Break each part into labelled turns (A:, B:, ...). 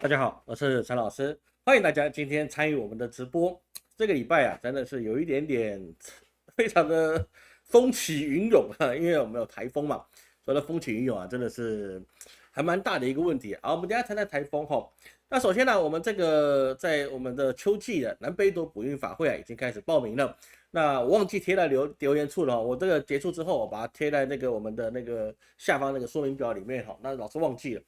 A: 大家好，我是陈老师，欢迎大家今天参与我们的直播。这个礼拜啊，真的是有一点点非常的风起云涌啊，因为我们有台风嘛，所以的风起云涌啊，真的是还蛮大的一个问题。好，我们等一下谈谈台风哈。那首先呢，我们这个在我们的秋季的南北斗补运法会啊，已经开始报名了。那我忘记贴在留言处了哈，我这个结束之后，我把它贴在那个我们的那个下方那个说明表里面哈。那老师忘记了。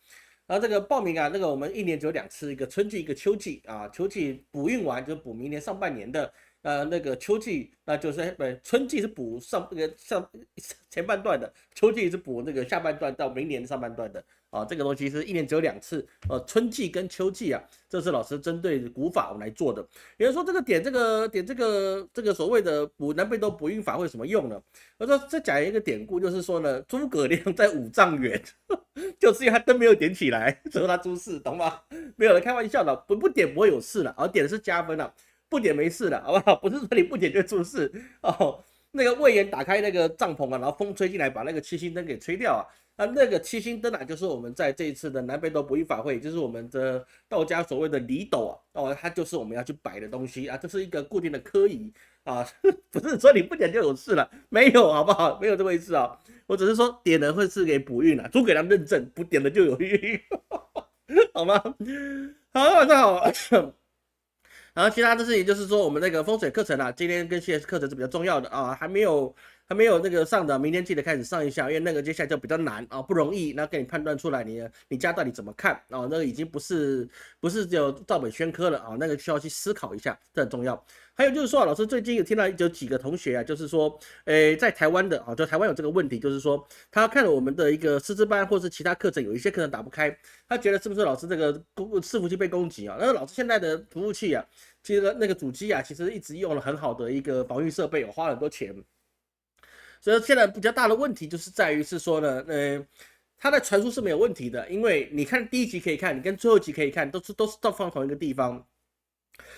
A: 然后这个报名啊，那个我们一年只有2次，一个春季，一个秋季啊。秋季补运完就补明年上半年的，那个秋季那就是春季是补前半段的，秋季是补那个下半段到明年上半段的啊。这个东西是一年只有2次，春季跟秋季啊，这是老师针对古法我们来做的。有人说这个这个所谓的南北斗补运法会有什么用呢？我说这讲一个典故，就是说呢，诸葛亮在五丈原。就是因为他灯没有点起来，所以他出事，懂吗？没有人开玩笑的，不点不会有事了，而点的是加分了，不点没事了，好不好？不是说你不点就出事哦。那个魏延打开那个帐篷啊，然后风吹进来，把那个七星灯给吹掉啊。那个七星灯啊，就是我们在这一次的南北斗补运法会，就是我们的道家所谓的礼斗啊，它就是我们要去摆的东西啊，这是一个固定的科仪啊，不是说你不点就有事了，没有，好不好？没有这回事啊。我只是说点人会是给补运啊，诸葛亮认证，不点的就有运，好吗？好，晚上好。然后其他的事情就是说，我们那个风水课程啊，今天跟谢课程是比较重要的啊，还没有那个上的，明天记得开始上一下，因为那个接下来就比较难啊，不容易，那给你判断出来你家到底怎么看啊，那个已经不是只有照本宣科了啊，那个需要去思考一下，这很重要。还有就是说，老师最近有听到有几个同学啊，就是说，在台湾的啊，就台湾有这个问题，就是说他看了我们的一个师资班或是其他课程，有一些课程打不开，他觉得是不是老师这个伺服器被攻击啊？那老师现在的服务器啊。其实那个主机啊，其实一直用了很好的一个防御设备，我花了很多钱。所以现在比较大的问题就是在于是说呢，它的传输是没有问题的，因为你看第一集可以看，你跟最后一集可以看，都是放同一个地方。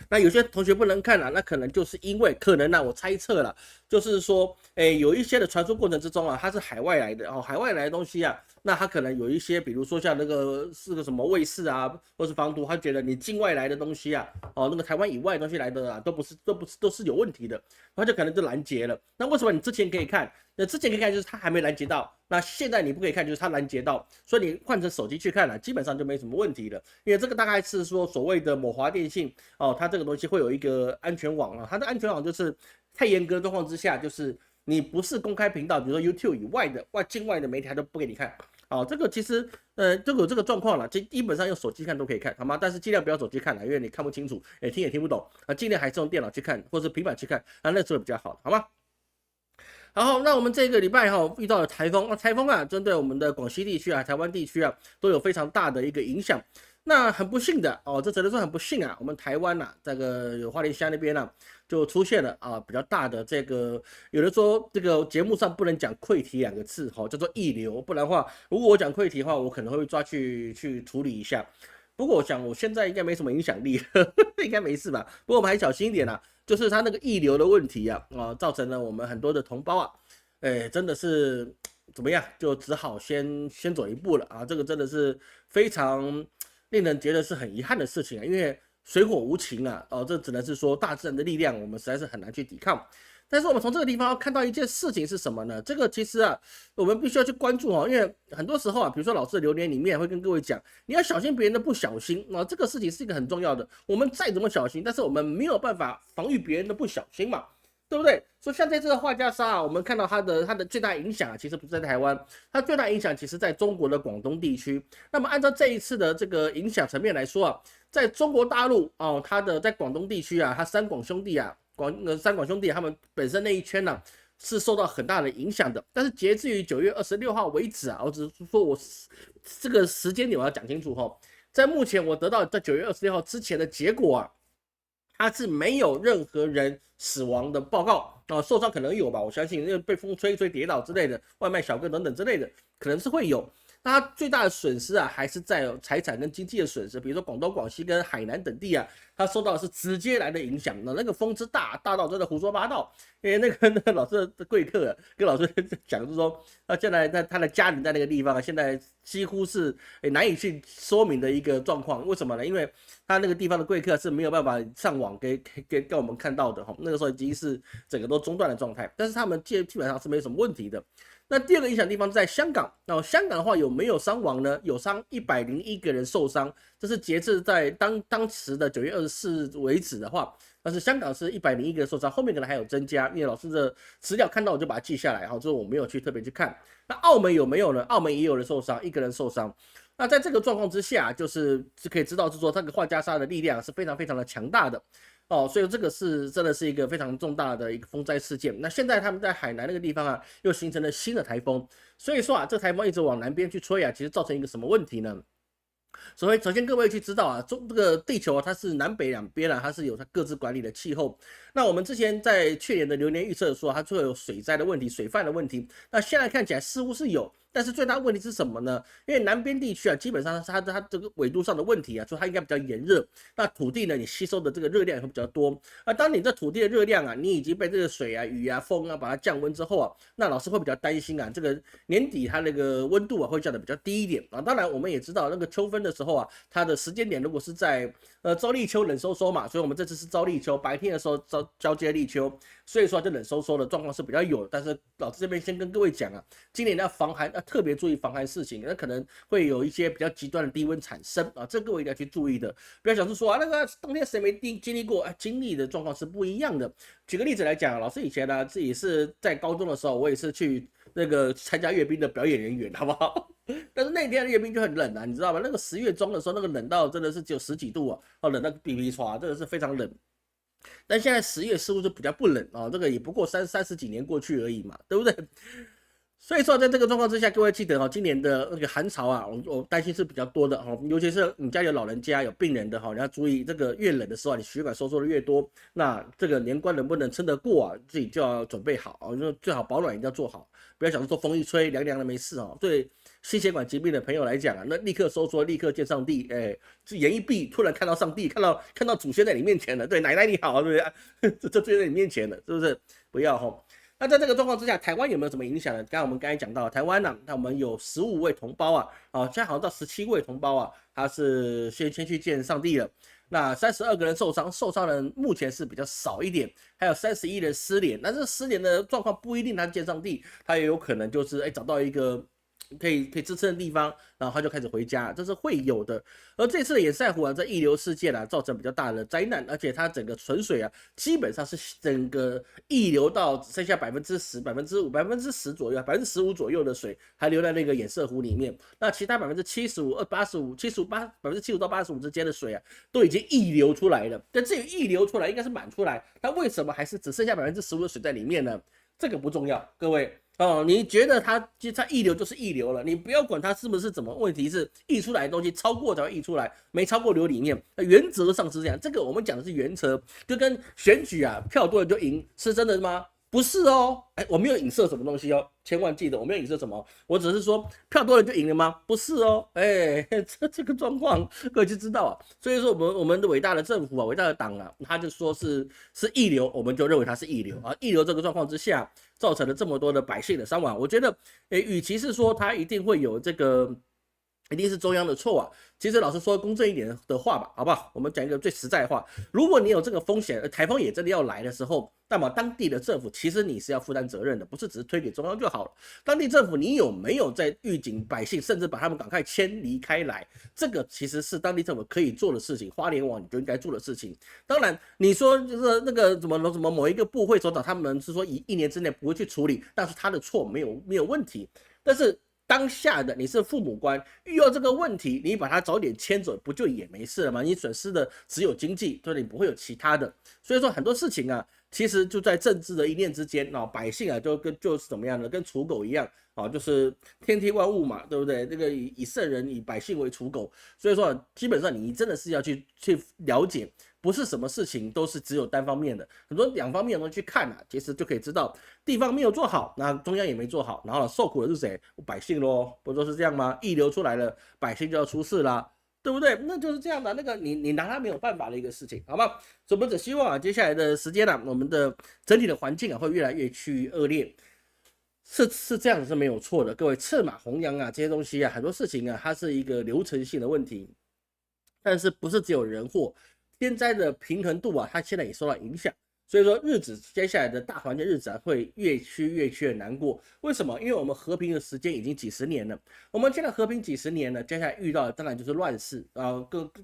A: 那有些同学不能看了，那可能就是因为可能呢，我猜测了，就是说，有一些的传输过程之中啊，它是海外来的哦，海外来的东西啊，那它可能有一些，比如说像那个是个什么卫士啊，或是防毒，他觉得你境外来的东西啊，哦，那个台湾以外的东西来的啊，都是有问题的，他就可能就拦截了。那为什么你之前可以看？那之前可以看就是他还没拦截到，那现在你不可以看就是他拦截到，所以你换成手机去看了，基本上就没什么问题了。因为这个大概是说所谓的某华电信哦，它这个东西会有一个安全网啊，它的安全网就是太严格的状况之下，就是你不是公开频道，比如说 YouTube 以外的境外的媒体，它都不给你看。好，这个其实就有这个状况了，基本上用手机看都可以看，好吗？但是尽量不要手机看了，因为你看不清楚，听也听不懂啊，尽量还是用电脑去看或者平板去看啊，那时候比较好，好吗？然后，那我们这个礼拜遇到了台风，那台风啊，针对我们的广西地区啊、台湾地区啊，都有非常大的一个影响。那很不幸的哦，这只能说很不幸啊，我们台湾呐，这个有花莲乡那边呢，就出现了啊比较大的这个，有的说这个节目上不能讲溃堤2个字，叫做溢流，不然的话，如果我讲溃堤的话，我可能会抓去处理一下。不过我想我现在应该没什么影响力，应该没事吧？不过我们还小心一点啦。就是它那个溢流的问题啊，造成了我们很多的同胞啊，真的是怎么样，就只好先走一步了啊，这个真的是非常令人觉得是很遗憾的事情啊，因为水火无情啊，这只能是说大自然的力量，我们实在是很难去抵抗。但是我们从这个地方要看到一件事情是什么呢？这个其实啊，我们必须要去关注哦，因为很多时候啊，比如说老师的留言里面会跟各位讲，你要小心别人的不小心啊，这个事情是一个很重要的。我们再怎么小心，但是我们没有办法防御别人的不小心嘛，对不对？所以像这次的画家杀啊，我们看到它的最大影响啊，其实不是在台湾，它最大影响其实在中国的广东地区。那么按照这一次的这个影响层面来说啊，在中国大陆哦，它的在广东地区啊，它三广兄弟啊。三广兄弟他们本身那一圈呢、是受到很大的影响的，但是截至于9月26号为止啊，我只是说我这个时间点我要讲清楚哈，在目前我得到在9月26号之前的结果啊，它是没有任何人死亡的报告啊，受伤可能有吧，我相信因为被风吹跌倒之类的，外卖小哥等等之类的可能是会有。那它最大的损失啊，还是在财产跟经济的损失，比如说广东、广西跟海南等地啊，它受到的是直接来的影响。那个风之大到真的胡说八道。因为那个老师的贵客跟老师讲，就是说，现在他的家人在那个地方，现在几乎是难以去说明的一个状况。为什么呢？因为他那个地方的贵客是没有办法上网给我们看到的哈。那个时候已经是整个都中断的状态，但是他们基本上是没有什么问题的。那第二个影响地方在香港，香港的话有没有伤亡呢？有101个人受伤，这是截至在当时的9月24日为止的话。但是香港是101个人受伤，后面可能还有增加，因为老师的资料看到我就把它记下来，这是我没有去特别去看。那澳门有没有呢？澳门也有人受伤，1个人受伤。那在这个状况之下，就是可以知道是说这个画袈裟的力量是非常非常的强大的。所以这个真的是一个非常重大的一个风灾事件。那现在他们在海南那个地方啊，又形成了新的台风，所以说啊，这台风一直往南边去吹啊，其实造成一个什么问题呢？首先各位去知道啊，这个地球它是南北两边啊，它是有它各自管理的气候。那我们之前在去年的流年预测说，它会有水灾的问题、水泛的问题。那现在看起来似乎是有，但是最大问题是什么呢？因为南边地区啊，基本上它这个纬度上的问题啊，所以它应该比较炎热。那土地呢，你吸收的这个热量也会比较多。当你这土地的热量啊，你已经被这个水啊、雨啊、风啊把它降温之后啊，那老师会比较担心啊，这个年底它那个温度啊会降得比较低一点啊。当然我们也知道那个秋分的时候啊，它的时间点如果是在朝立秋冷收收嘛，所以我们这次是朝立秋，白天的时候交接立秋，所以说就冷收收的状况是比较有的。但是老师这边先跟各位讲啊，今年要防寒，要特别注意防寒事情，那可能会有一些比较极端的低温产生啊，这各位一定要去注意的。不要想是说啊，那个冬天谁没经历过啊，经历的状况是不一样的。举个例子来讲，老师以前呢自己是在高中的时候，我也是去那个参加阅兵的表演人员，好不好？但是那天的阅兵就很冷啊，你知道吗？那个10月中的时候，那个冷到真的是只有10几度啊，冷到比皮刷，真的是非常冷。但现在10月似乎就比较不冷啊，这个也不过30几年过去而已嘛，对不对？所以说，在这个状况之下，各位记得今年的那个寒潮啊，我担心是比较多的尤其是你家有老人家、有病人的你要注意，这个越冷的时候，你血管收缩的越多，那这个年关能不能撑得过啊？自己就要准备好就最好保暖一定要做好，不要想说风一吹凉凉的没事对心血管疾病的朋友来讲啊，那立刻收缩，立刻见上帝，眼一闭，突然看到上帝，看到祖先在你面前了，对，奶奶你好，对不对？这追在你面前了，是不是？不要那在这个状况之下，台湾有没有什么影响呢？我们刚才讲到台湾呢，那我们有15位同胞啊，现在好像到17位同胞啊，他是先去见上帝了。那32个人受伤人目前是比较少一点，还有31人失联。那这失联的状况不一定他见上帝，他也有可能就是找到一个可以支撑的地方，然后他就开始回家，这是会有的。而这次的掩晒湖啊，这溢流事件啊，造成比较大的灾难，而且它整个纯水啊，基本上是整个溢流到只剩下10%、5%、10%左右，15%左右的水还留在那个掩晒湖里面。那其他75%、85%、75%到85%之间的水啊，都已经溢流出来了。但至于溢流出来，应该是满出来，它为什么还是只剩下15%的水在里面呢？这个不重要，各位。你觉得它溢流就是溢流了，你不要管它是不是怎么，问题是溢出来的东西超过才会溢出来，没超过流里面。原则上是这样，这个我们讲的是原则，就跟选举啊，票多了就赢，是真的吗？不是哦，我没有影射什么东西哦，千万记得我没有影射什么，我只是说票多了就赢了吗？不是哦，这个状况各位就知道啊。所以说我们的伟大的政府啊，伟大的党啊，他就说是溢流，我们就认为它是溢流啊。溢流这个状况之下，造成了这么多的百姓的伤亡，我觉得，与其是说它一定会有这个。一定是中央的错啊！其实老实说，公正一点的话吧，好不好？我们讲一个最实在的话：如果你有这个风险，台风也真的要来的时候，那么当地的政府其实你是要负担责任的，不是只是推给中央就好了。当地政府你有没有在预警百姓，甚至把他们赶快迁离开来？这个其实是当地政府可以做的事情，花莲网你就应该做的事情。当然，你说就是那个怎么某一个部会首长，他们是说一年之内不会去处理，但是他的错没有问题，但是。当下的你是父母官，遇到这个问题，你把他早点迁走，不就也没事了吗？你损失的只有经济，对，你不会有其他的。所以说很多事情啊，其实就在政治的一念之间百姓啊，就是怎么样呢？跟刍狗一样就是天地万物嘛，对不对？这个以圣人以百姓为刍狗，所以说基本上你真的是要去了解不是什么事情都是只有单方面的，很多两方面的东西去看其实就可以知道地方没有做好，那中央也没做好，然后受苦的是谁？百姓咯，不都是这样吗？溢流出来了，百姓就要出事啦。对不对？那就是这样的，那个你拿他没有办法的一个事情，好吗？所以我们只希望接下来的时间我们的整体的环境会越来越趋于恶劣，是这样子是没有错的。各位，赤马红羊这些东西很多事情它是一个流程性的问题，但是不是只有人祸，天灾的平衡度它现在也受到影响。所以说，接下来的大环境日子会越趋的难过。为什么？因为我们和平的时间已经几十年了，我们现在和平几十年了，接下来遇到的当然就是乱世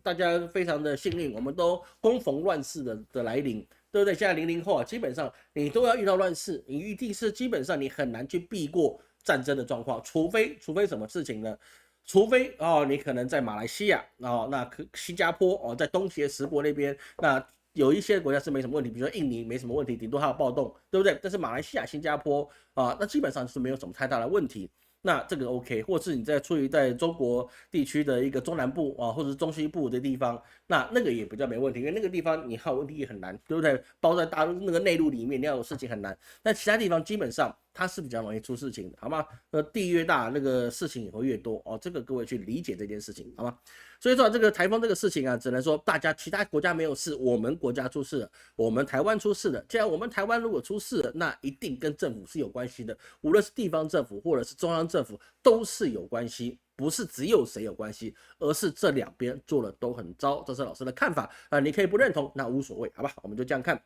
A: 大家非常的幸运，我们都恭逢乱世的来临，对不对？现在00后基本上你都要遇到乱世，你一定是基本上你很难去避过战争的状况，除非什么事情呢？除非你可能在马来西亚那新加坡在东协十国那边那。有一些国家是没什么问题，比如说印尼没什么问题，顶多还有暴动，对不对？但是马来西亚、新加坡那基本上是没有什么太大的问题。那这个 OK， 或是你处于在中国地区的一个中南部或者是中西部的地方，那个也比较没问题，因为那个地方你要有问题也很难，对不对？包在大陆那个内陆里面，你要有事情很难。但其他地方基本上它是比较容易出事情的，好吗？地越大，那个事情也会越多这个各位去理解这件事情，好吗？所以说这个台风这个事情只能说大家其他国家没有事，我们国家出事了，我们台湾出事了。既然我们台湾如果出事了，那一定跟政府是有关系的，无论是地方政府或者是中央政府都是有关系，不是只有谁有关系，而是这两边做的都很糟。这是老师的看法你可以不认同，那无所谓，好吧？我们就这样看。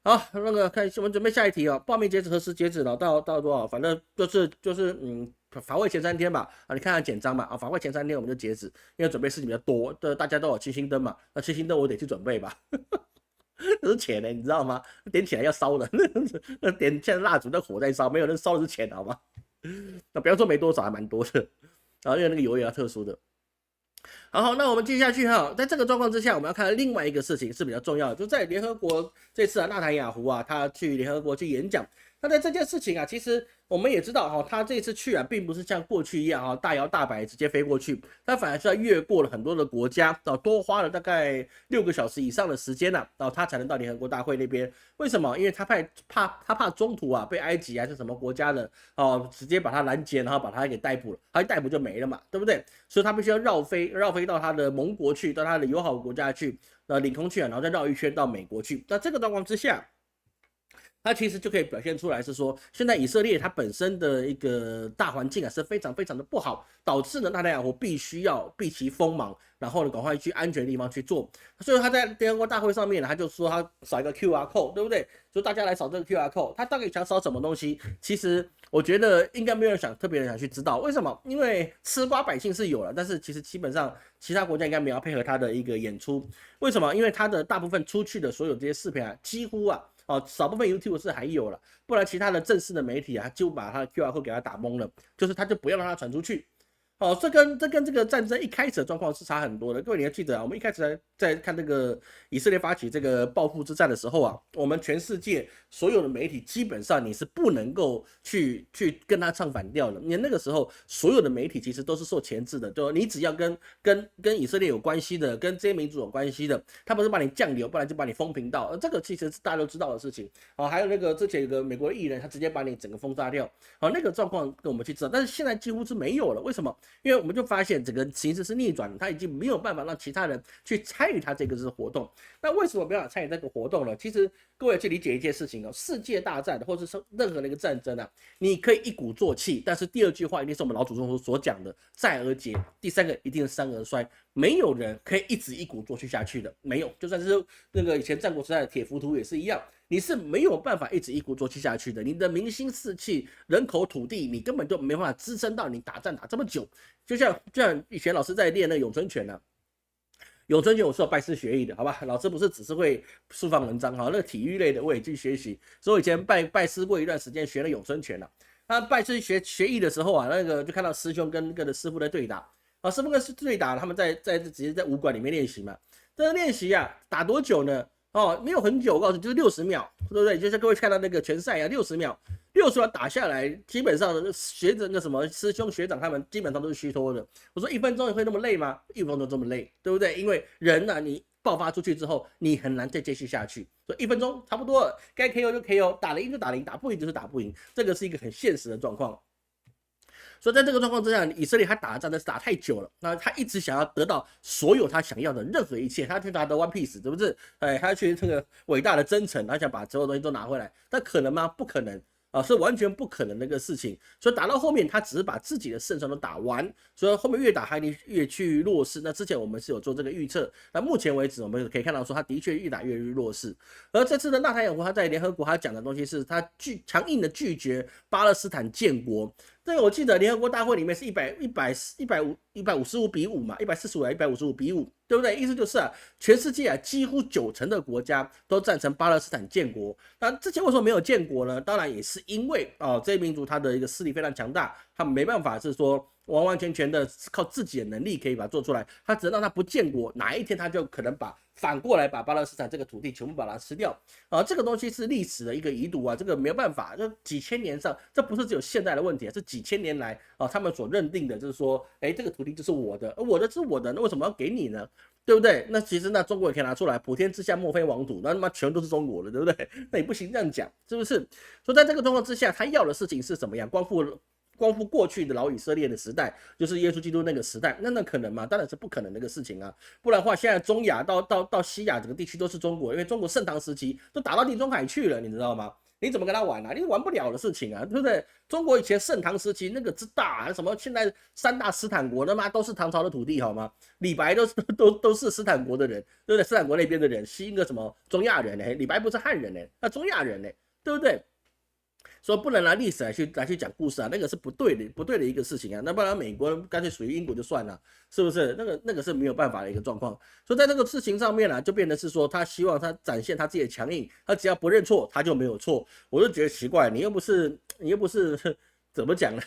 A: 好，那个看我们准备下一题报名截止何时截止呢？到多少？反正就是法会前3天吧你看看简章嘛法会前3天我们就截止，因为准备事情比较多，大家都有七星灯嘛，那七星灯我得去准备吧。这是钱你知道吗？点起来要烧的，那点现在蜡烛那火在烧，没有人烧的是钱，好吗？那不要说没多少，还蛮多的因为那个油也要特殊的。好，那我们继续下去在这个状况之下，我们要看另外一个事情是比较重要的，就在联合国这次纳坦雅胡他去联合国去演讲。那在这件事情其实我们也知道他这次去并不是像过去一样大摇大摆直接飞过去，他反而是要越过了很多的国家多花了大概6个小时以上的时间他才能到联合国大会那边。为什么？因为他怕中途被埃及还是什么国家的直接把他拦截，然后把他给逮捕了，他一逮捕就没了嘛，对不对？所以他必须要绕飞到他的盟国去，到他的友好国家去领空去然后再绕一圈到美国去。那这个状况之下，它其实就可以表现出来是说，现在以色列它本身的一个大环境是非常非常的不好，导致呢纳坦雅胡必须要避其锋芒，然后呢赶快去安全的地方去做。所以他在联合国大会上面他就说他扫一个 QR code， 对不对？就大家来扫这个 QR code， 他到底想扫什么东西？其实我觉得应该没有人特别想去知道为什么，因为吃瓜百姓是有了，但是其实基本上其他国家应该没有配合他的一个演出。为什么？因为他的大部分出去的所有这些视频几乎少部分 YouTube 是还有了，不然其他的正式的媒体就把他的 QR code 给他打懵了，就是他就不要让他传出去。这跟这个战争一开始的状况是差很多的。各位你要记得我们一开始在看那个以色列发起这个报复之战的时候我们全世界所有的媒体基本上你是不能够去跟他唱反调的。你那个时候所有的媒体其实都是受钳制的，就你只要跟以色列有关系的，跟这些民族有关系的，他不是把你降流，不然就把你封频道。这个其实是大家都知道的事情还有那个之前有个美国艺人，他直接把你整个封杀掉那个状况跟我们去知道，但是现在几乎是没有了。为什么？因为我们就发现整个形势是逆转的，他已经没有办法让其他人去参与他这个活动。那为什么没有办法参与这个活动呢？其实各位去理解一件事情世界大战或者是任何的一个战争你可以一鼓作气，但是第二句话一定是我们老祖宗所讲的再而竭，第三个一定是三而衰。没有人可以一直一鼓作气下去的，没有。就算是那个以前战国时代的铁浮屠也是一样，你是没有办法一直一鼓作气下去的。你的民心士气、人口土地，你根本就没办法支撑到你打仗打这么久。就像以前老师在练那个咏春拳咏春拳我是有拜师学艺的，好吧？老师不是只是会书放文章那个体育类的我也去学习，所以我以前拜师过一段时间，学了咏春拳那拜师学艺的时候那个就看到师兄跟那个师傅在对打。师傅跟对打，他们直接在武馆里面练习嘛。这个练习打多久呢？没有很久，我告诉你，就是60秒，对不对？就像各位看到那个拳赛60秒打下来，基本上学着那什么师兄学长他们基本上都是虚脱的。我说1分钟你会那么累吗？1分钟这么累，对不对？因为人你爆发出去之后，你很难再继续下去。所以1分钟差不多了，该 KO 就 KO， 打得赢就打得赢，打不赢就是打不赢，这个是一个很现实的状况。所以在这个状况之下，以色列他打的战争是打太久了，那他一直想要得到所有他想要的任何一切，他去拿得 One Piece， 是不是？他去这个伟大的征程，他想把所有东西都拿回来，但可能吗？不可能。是完全不可能的一个事情，所以打到后面，他只是把自己的胜算都打完，所以后面越打他越去弱势。那之前我们是有做这个预测，那目前为止我们可以看到说，他的确越打越弱势。而这次的纳坦雅胡他在联合国他讲的东西是，他强硬的拒绝巴勒斯坦建国。这我记得联合国大会里面是155比5嘛，145还155比5，对不对？意思就是全世界几乎90%的国家都赞成巴勒斯坦建国。那之前为什么没有建国呢？当然也是因为这些民族他的一个势力非常强大，他们没办法是说完完全全的靠自己的能力可以把它做出来，他只能让他不建国，哪一天他就可能反过来把巴勒斯坦这个土地全部把它吃掉这个东西是历史的一个遗毒这个没有办法，就几千年上，这不是只有现代的问题，是几千年来他们所认定的，就是说，这个土地就是我的，我的是我的，那为什么要给你呢？对不对？那其实那中国也可以拿出来，普天之下莫非王土，那他妈全都是中国的，对不对？那也不行这样讲，是不是？所以在这个状况之下，他要的事情是怎么样？光复过去的老以色列的时代，就是耶稣基督那个时代，那可能吗？当然是不可能的一个事情啊！不然的话，现在中亚到西亚整个地区都是中国，因为中国盛唐时期都打到地中海去了，你知道吗？你怎么跟他玩你玩不了的事情对不对？中国以前盛唐时期那个之大，什么现在3大斯坦国，他妈都是唐朝的土地好吗？李白都是斯坦国的人，对不对？斯坦国那边的人，西一个什么中亚人李白不是汉人那中亚人对不对？所以不能拿历史来去讲故事那个是不对的一个事情那不然美国干脆属于英国就算了，是不是？那个是没有办法的一个状况。所以在这个事情上面就变得是说，他希望他展现他自己的强硬，他只要不认错，他就没有错。我就觉得奇怪，你又不是怎么讲呢？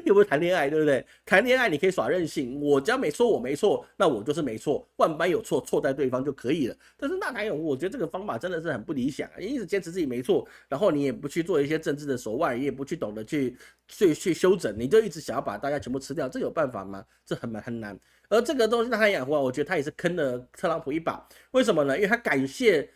A: 又不是谈恋爱，对不对？谈恋爱你可以耍任性，我只要没说我没错，那我就是没错，万般有错，错在对方就可以了。但是纳坦雅胡，我觉得这个方法真的是很不理想你一直坚持自己没错，然后你也不去做一些政治的手腕，你也不去懂得去修整，你就一直想要把大家全部吃掉，这有办法吗？这很难。而这个东西纳坦雅胡我觉得他也是坑了特朗普一把。为什么呢？因为他感谢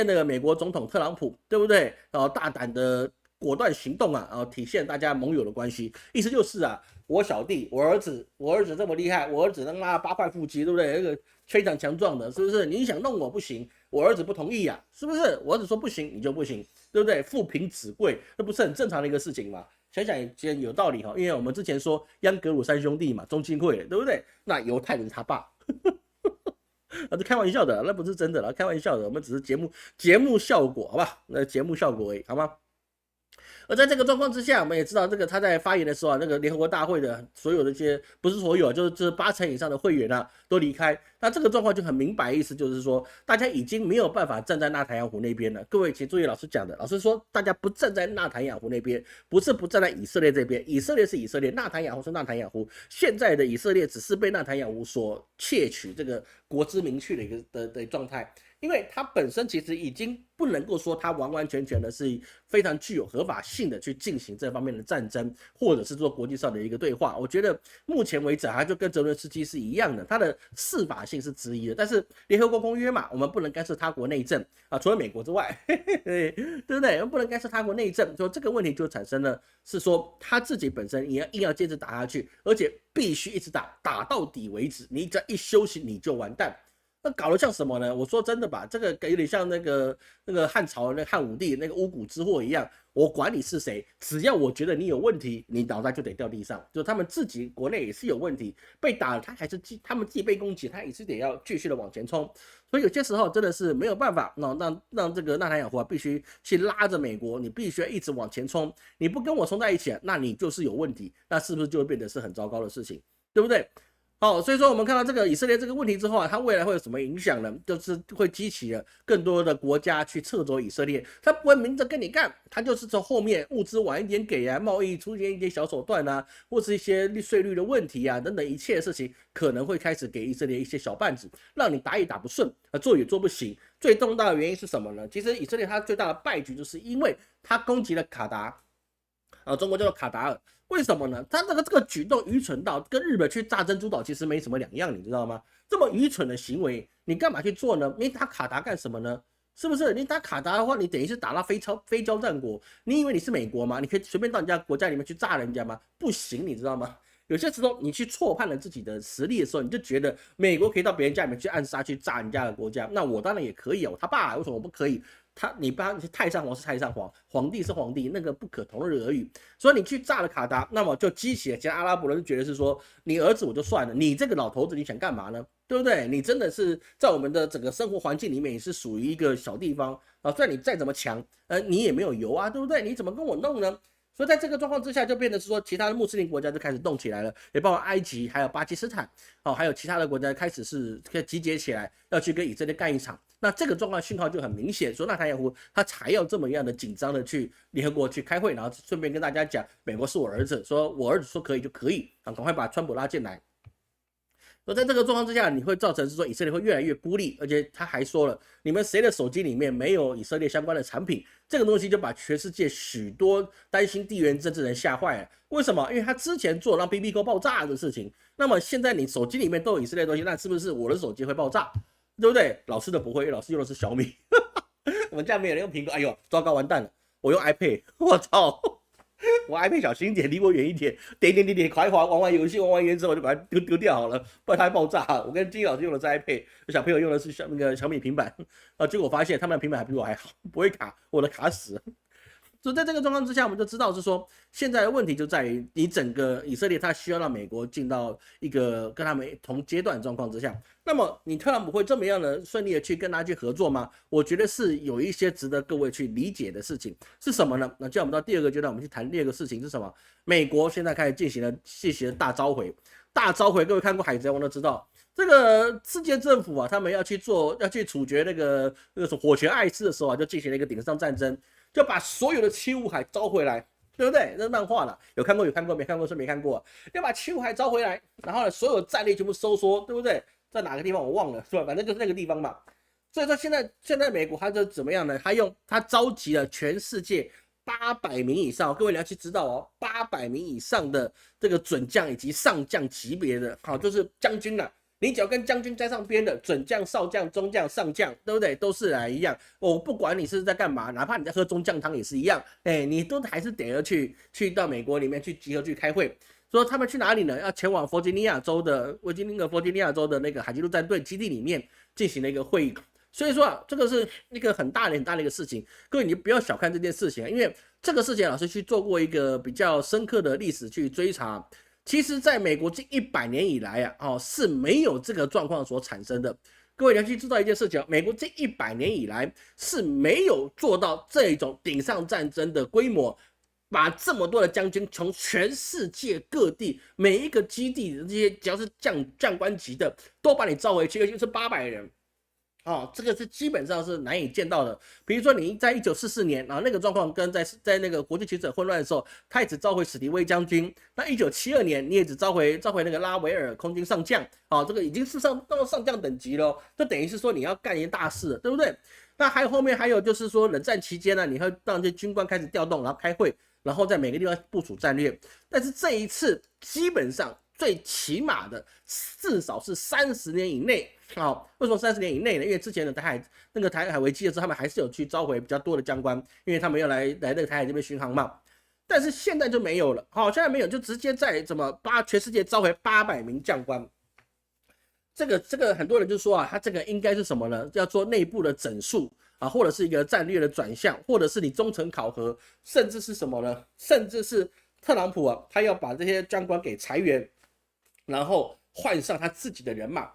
A: 那个美国总统特朗普，对不对？大胆的果断行动体现大家盟友的关系，意思就是我小弟，我儿子这么厉害，我儿子能拉8块腹肌，对不对？那个非常强壮的，是不是？你想弄我不行，我儿子不同意是不是？我儿子说不行，你就不行，对不对？父凭子贵，那不是很正常的一个事情吗？想想也有道理因为我们之前说央格鲁3兄弟嘛，中亲会，对不对？那犹太人是他爸。这开玩笑的，那不是真的了，开玩笑的，我们只是节目效果，好吧？那节目效果而已，好吗？而在这个状况之下，我们也知道，这个他在发言的时候那个联合国大会的所有的这些，不是所有，就是80%以上的会员都离开。那这个状况就很明白，意思就是说，大家已经没有办法站在纳坦雅胡那边了。各位请注意老师讲的，老师说大家不站在纳坦雅胡那边，不是不站在以色列这边，以色列是以色列，纳坦雅胡是纳坦雅胡。现在的以色列只是被纳坦雅胡所窃取这个国之名去的一个状态。因为它本身其实已经不能够说它完完全全的是非常具有合法性的去进行这方面的战争，或者是做国际上的一个对话。我觉得目前为止它就跟泽伦斯基是一样的，它的适法性是质疑的。但是联合国公约嘛，我们不能干涉他国内政除了美国之外，对不对？我们不能干涉他国内政，所以这个问题就产生了，是说他自己本身也硬要接着打下去，而且必须一直打到底为止。你只要一休息，你就完蛋。那搞得像什么呢？我说真的吧，这个有点像那个汉朝那汉武帝那个巫蛊之祸一样，我管你是谁，只要我觉得你有问题，你脑袋就得掉地上。就他们自己国内也是有问题，被打了，他们自己被攻击，他也是得要继续的往前冲。所以有些时候真的是没有办法，让这个纳坦雅胡必须去拉着美国，你必须要一直往前冲，你不跟我冲在一起，那你就是有问题，那是不是就会变得是很糟糕的事情，对不对？好，所以说我们看到这个以色列这个问题之后它未来会有什么影响呢？就是会激起了更多的国家去掣肘以色列，他不会明着跟你干，他就是从后面物资晚一点给贸易出现一些小手段或是一些税率的问题等等一切的事情，可能会开始给以色列一些小绊子，让你打也打不顺，做也做不行。最重大的原因是什么呢？其实以色列它最大的败局就是因为它攻击了卡达，中国叫做卡达尔。为什么呢？他这个举动愚蠢到跟日本去炸珍珠岛其实没什么两样，你知道吗？这么愚蠢的行为，你干嘛去做呢？你打卡达干什么呢？是不是？你打卡达的话，你等于是打到非交战国。你以为你是美国吗？你可以随便到人家国家里面去炸人家吗？不行，你知道吗？有些时候你去错判了自己的实力的时候，你就觉得美国可以到别人家里面去暗杀、去炸人家的国家，那我当然也可以啊，我他爸为什么我不可以？你爸太上皇是太上皇，皇帝是皇帝，那个不可同日而语。所以你去炸了卡达，那么就激起了其他阿拉伯人就觉得是说，你儿子我就算了，你这个老头子你想干嘛呢？对不对？你真的是在我们的整个生活环境里面，也是属于一个小地方啊。虽然你再怎么强，你也没有油啊，对不对？你怎么跟我弄呢？所以在这个状况之下，就变得是说，其他的穆斯林国家就开始动起来了，也包括埃及，还有巴基斯坦，还有其他的国家开始是集结起来，要去跟以色列干一场。那这个状况讯号就很明显，说纳坦雅胡他才要这么样的紧张的去联合国去开会，然后顺便跟大家讲，美国是我儿子，说我儿子说可以就可以，赶快把川普拉进来。所以在这个状况之下，你会造成是说以色列会越来越孤立，而且他还说了，你们谁的手机里面没有以色列相关的产品？这个东西就把全世界许多担心地缘政治人吓坏了。为什么？因为他之前做让 BB 扣爆炸的事情，那么现在你手机里面都有以色列的东西，那是不是我的手机会爆炸？对不对？老师的不会，因为老师用的是小米，我们家没有人用苹果。哎呦，糟糕，完蛋了！我用 iPad， 我操！我 iPad 小心一点，离我远一点，点，滑一滑，玩游戏，玩完之后我就把它丢掉好了，不然它会爆炸。我跟金老师用的是 iPad， 小朋友用的是小米平板，结果发现他们的平板还比我还好，不会卡，我的卡死。所以在这个状况之下，我们就知道是说，现在的问题就在于你整个以色列，他需要让美国进到一个跟他们同阶段的状况之下。那么你特朗普会这么样的顺利的去跟他去合作吗？我觉得是有一些值得各位去理解的事情，是什么呢？那接下来我们到第二个阶段，我们去谈第二个事情是什么？美国现在开始进行了大召回，各位看过《海贼王》都知道。这个世界政府啊，他们要去处决那个火拳艾斯的时候啊，就进行了一个顶上战争。就把所有的七武海招回来，对不对？那漫画了，有看过，没看过是没看过。要把七武海招回来，然后呢，所有战力全部收缩，对不对？在哪个地方我忘了，是吧？反正就是那个地方嘛。所以说现在美国他就怎么样呢？他召集了全世界800名以上，各位你要去知道哦，800名以上的这个准将以及上将级别的，好，就是将军啦。你只要跟将军在上边的准将、少将、中将、上将，对不对？都是一样。我不管你是在干嘛，哪怕你在喝中将汤也是一样。你都还是得要去到美国里面去集合去开会。说他们去哪里呢？要前往弗吉尼亚州的那个海军陆战队基地里面进行了一个会议。所以说啊，这个是一个很大的一个事情。各位你不要小看这件事情，因为这个事情老师去做过一个比较深刻的历史去追查。其实，在美国近100年以来啊，是没有这个状况所产生的。各位你要去知道一件事情，美国这100年以来是没有做到这种顶上战争的规模，把这么多的将军从全世界各地每一个基地的这些只要是将官级的，都把你召回去，而且是800人。这个是基本上是难以见到的。比如说你在1944年那个状况跟在那个国际局势混乱的时候，他也只召回史迪威将军。那1972年你也只召回那个拉维尔空军上将，这个已经是到上将等级了，就等于是说你要干一件大事，对不对？那后面还有就是说冷战期间呢，你会让这些军官开始调动，然后开会，然后在每个地方部署战略。但是这一次基本上最起码的至少是30年以内。为什么30年以内呢？因为之前的台海危机的时候，他们还是有去召回比较多的将官，因为他们要来那个台海这边巡航嘛。但是现在就没有了，现在没有，就直接在全世界召回800名将官。这个很多人就说啊，他这个应该是什么呢？要做内部的整肃或者是一个战略的转向，或者是你中层考核，甚至是什么呢？甚至是特朗普他要把这些将官给裁员，然后换上他自己的人马。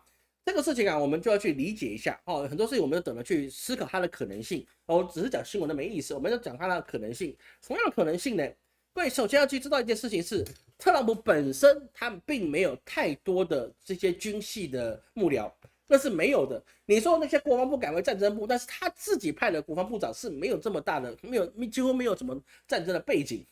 A: 这个事情我们就要去理解一下很多事情我们就等着去思考它的可能性我只是讲新闻的没意思，我们要讲它的可能性。什么样的可能性呢？各位首先要去知道一件事情是，特朗普本身他并没有太多的这些军系的幕僚，那是没有的。你说那些国防部改为战争部，但是他自己派的国防部长是没有这么大的，几乎没有什么战争的背景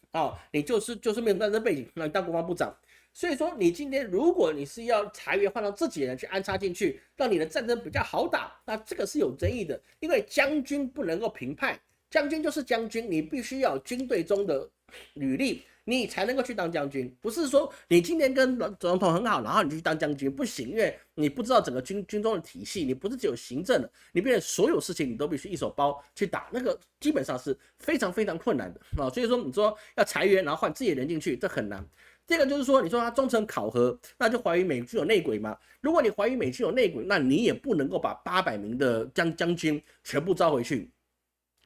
A: 你就是没有战争背景，那你当国防部长。所以说，你今天如果你是要裁员换到自己人去安插进去，让你的战争比较好打，那这个是有争议的，因为将军不能够平派，将军就是将军，你必须要有军队中的履历，你才能够去当将军。不是说你今天跟总统很好，然后你去当将军不行，因为你不知道整个军中的体系，你不是只有行政的，你变成所有事情你都必须一手包去打，那个基本上是非常非常困难的啊。所以说你说要裁员，然后换自己的人进去，这很难。第二个就是说，你说他忠诚考核，那就怀疑美军有内鬼嘛？如果你怀疑美军有内鬼，那你也不能够把800名的将军全部招回去。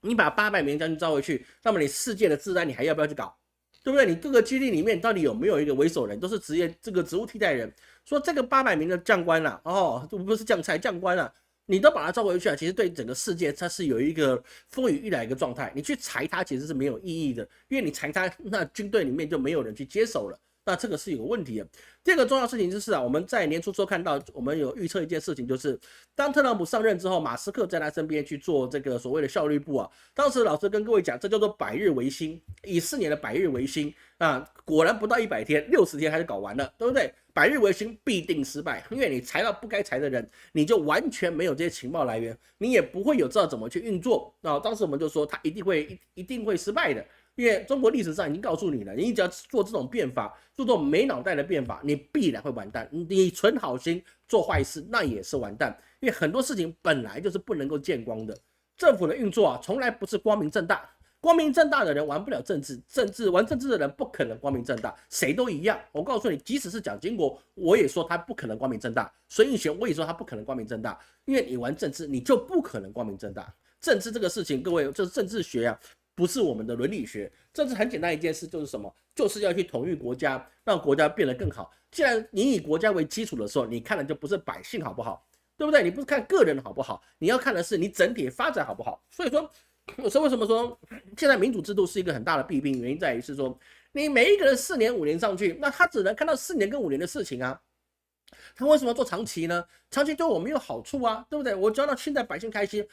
A: 你把800名将军招回去，那么你世界的治安你还要不要去搞？对不对？你各个基地里面到底有没有一个为首人，都是这个职务替代人？说这个800名的将官啊，不是将才将官啊，你都把他招回去啊，其实对整个世界它是有一个风雨欲来的一个状态。你去裁他其实是没有意义的，因为你裁他，那军队里面就没有人去接手了。那这个是有问题的。第二个重要事情就是我们在年初时候看到，我们有预测一件事情，就是当特朗普上任之后，马斯克在他身边去做这个所谓的效率部啊。当时老师跟各位讲，这叫做百日维新，以4年的百日维新啊，果然不到100天，60天还是搞完了，对不对？百日维新必定失败，因为你裁到不该裁的人，你就完全没有这些情报来源，你也不会有知道怎么去运作。当时我们就说他一定会失败的。因为中国历史上已经告诉你了，你只要做这种变法，做这种没脑袋的变法，你必然会完蛋。你存好心做坏事，那也是完蛋。因为很多事情本来就是不能够见光的。政府的运作从来不是光明正大，光明正大的人玩不了政治，玩政治的人不可能光明正大，谁都一样。我告诉你，即使是蒋经国，我也说他不可能光明正大；孙运璇，我也说他不可能光明正大。因为你玩政治，你就不可能光明正大。政治这个事情，各位，这是政治学啊。不是我们的伦理学，政治很简单一件事，就是什么？就是要去统一国家，让国家变得更好。既然你以国家为基础的时候，你看的就不是百姓好不好，对不对？你不是看个人好不好，你要看的是你整体发展好不好。所以说，为什么说现在民主制度是一个很大的弊病？原因在于是说，你每一个人4年5年上去，那他只能看到4年跟5年的事情啊。他为什么要做长期呢？长期对我没有好处啊，对不对？我只要让现在百姓开心。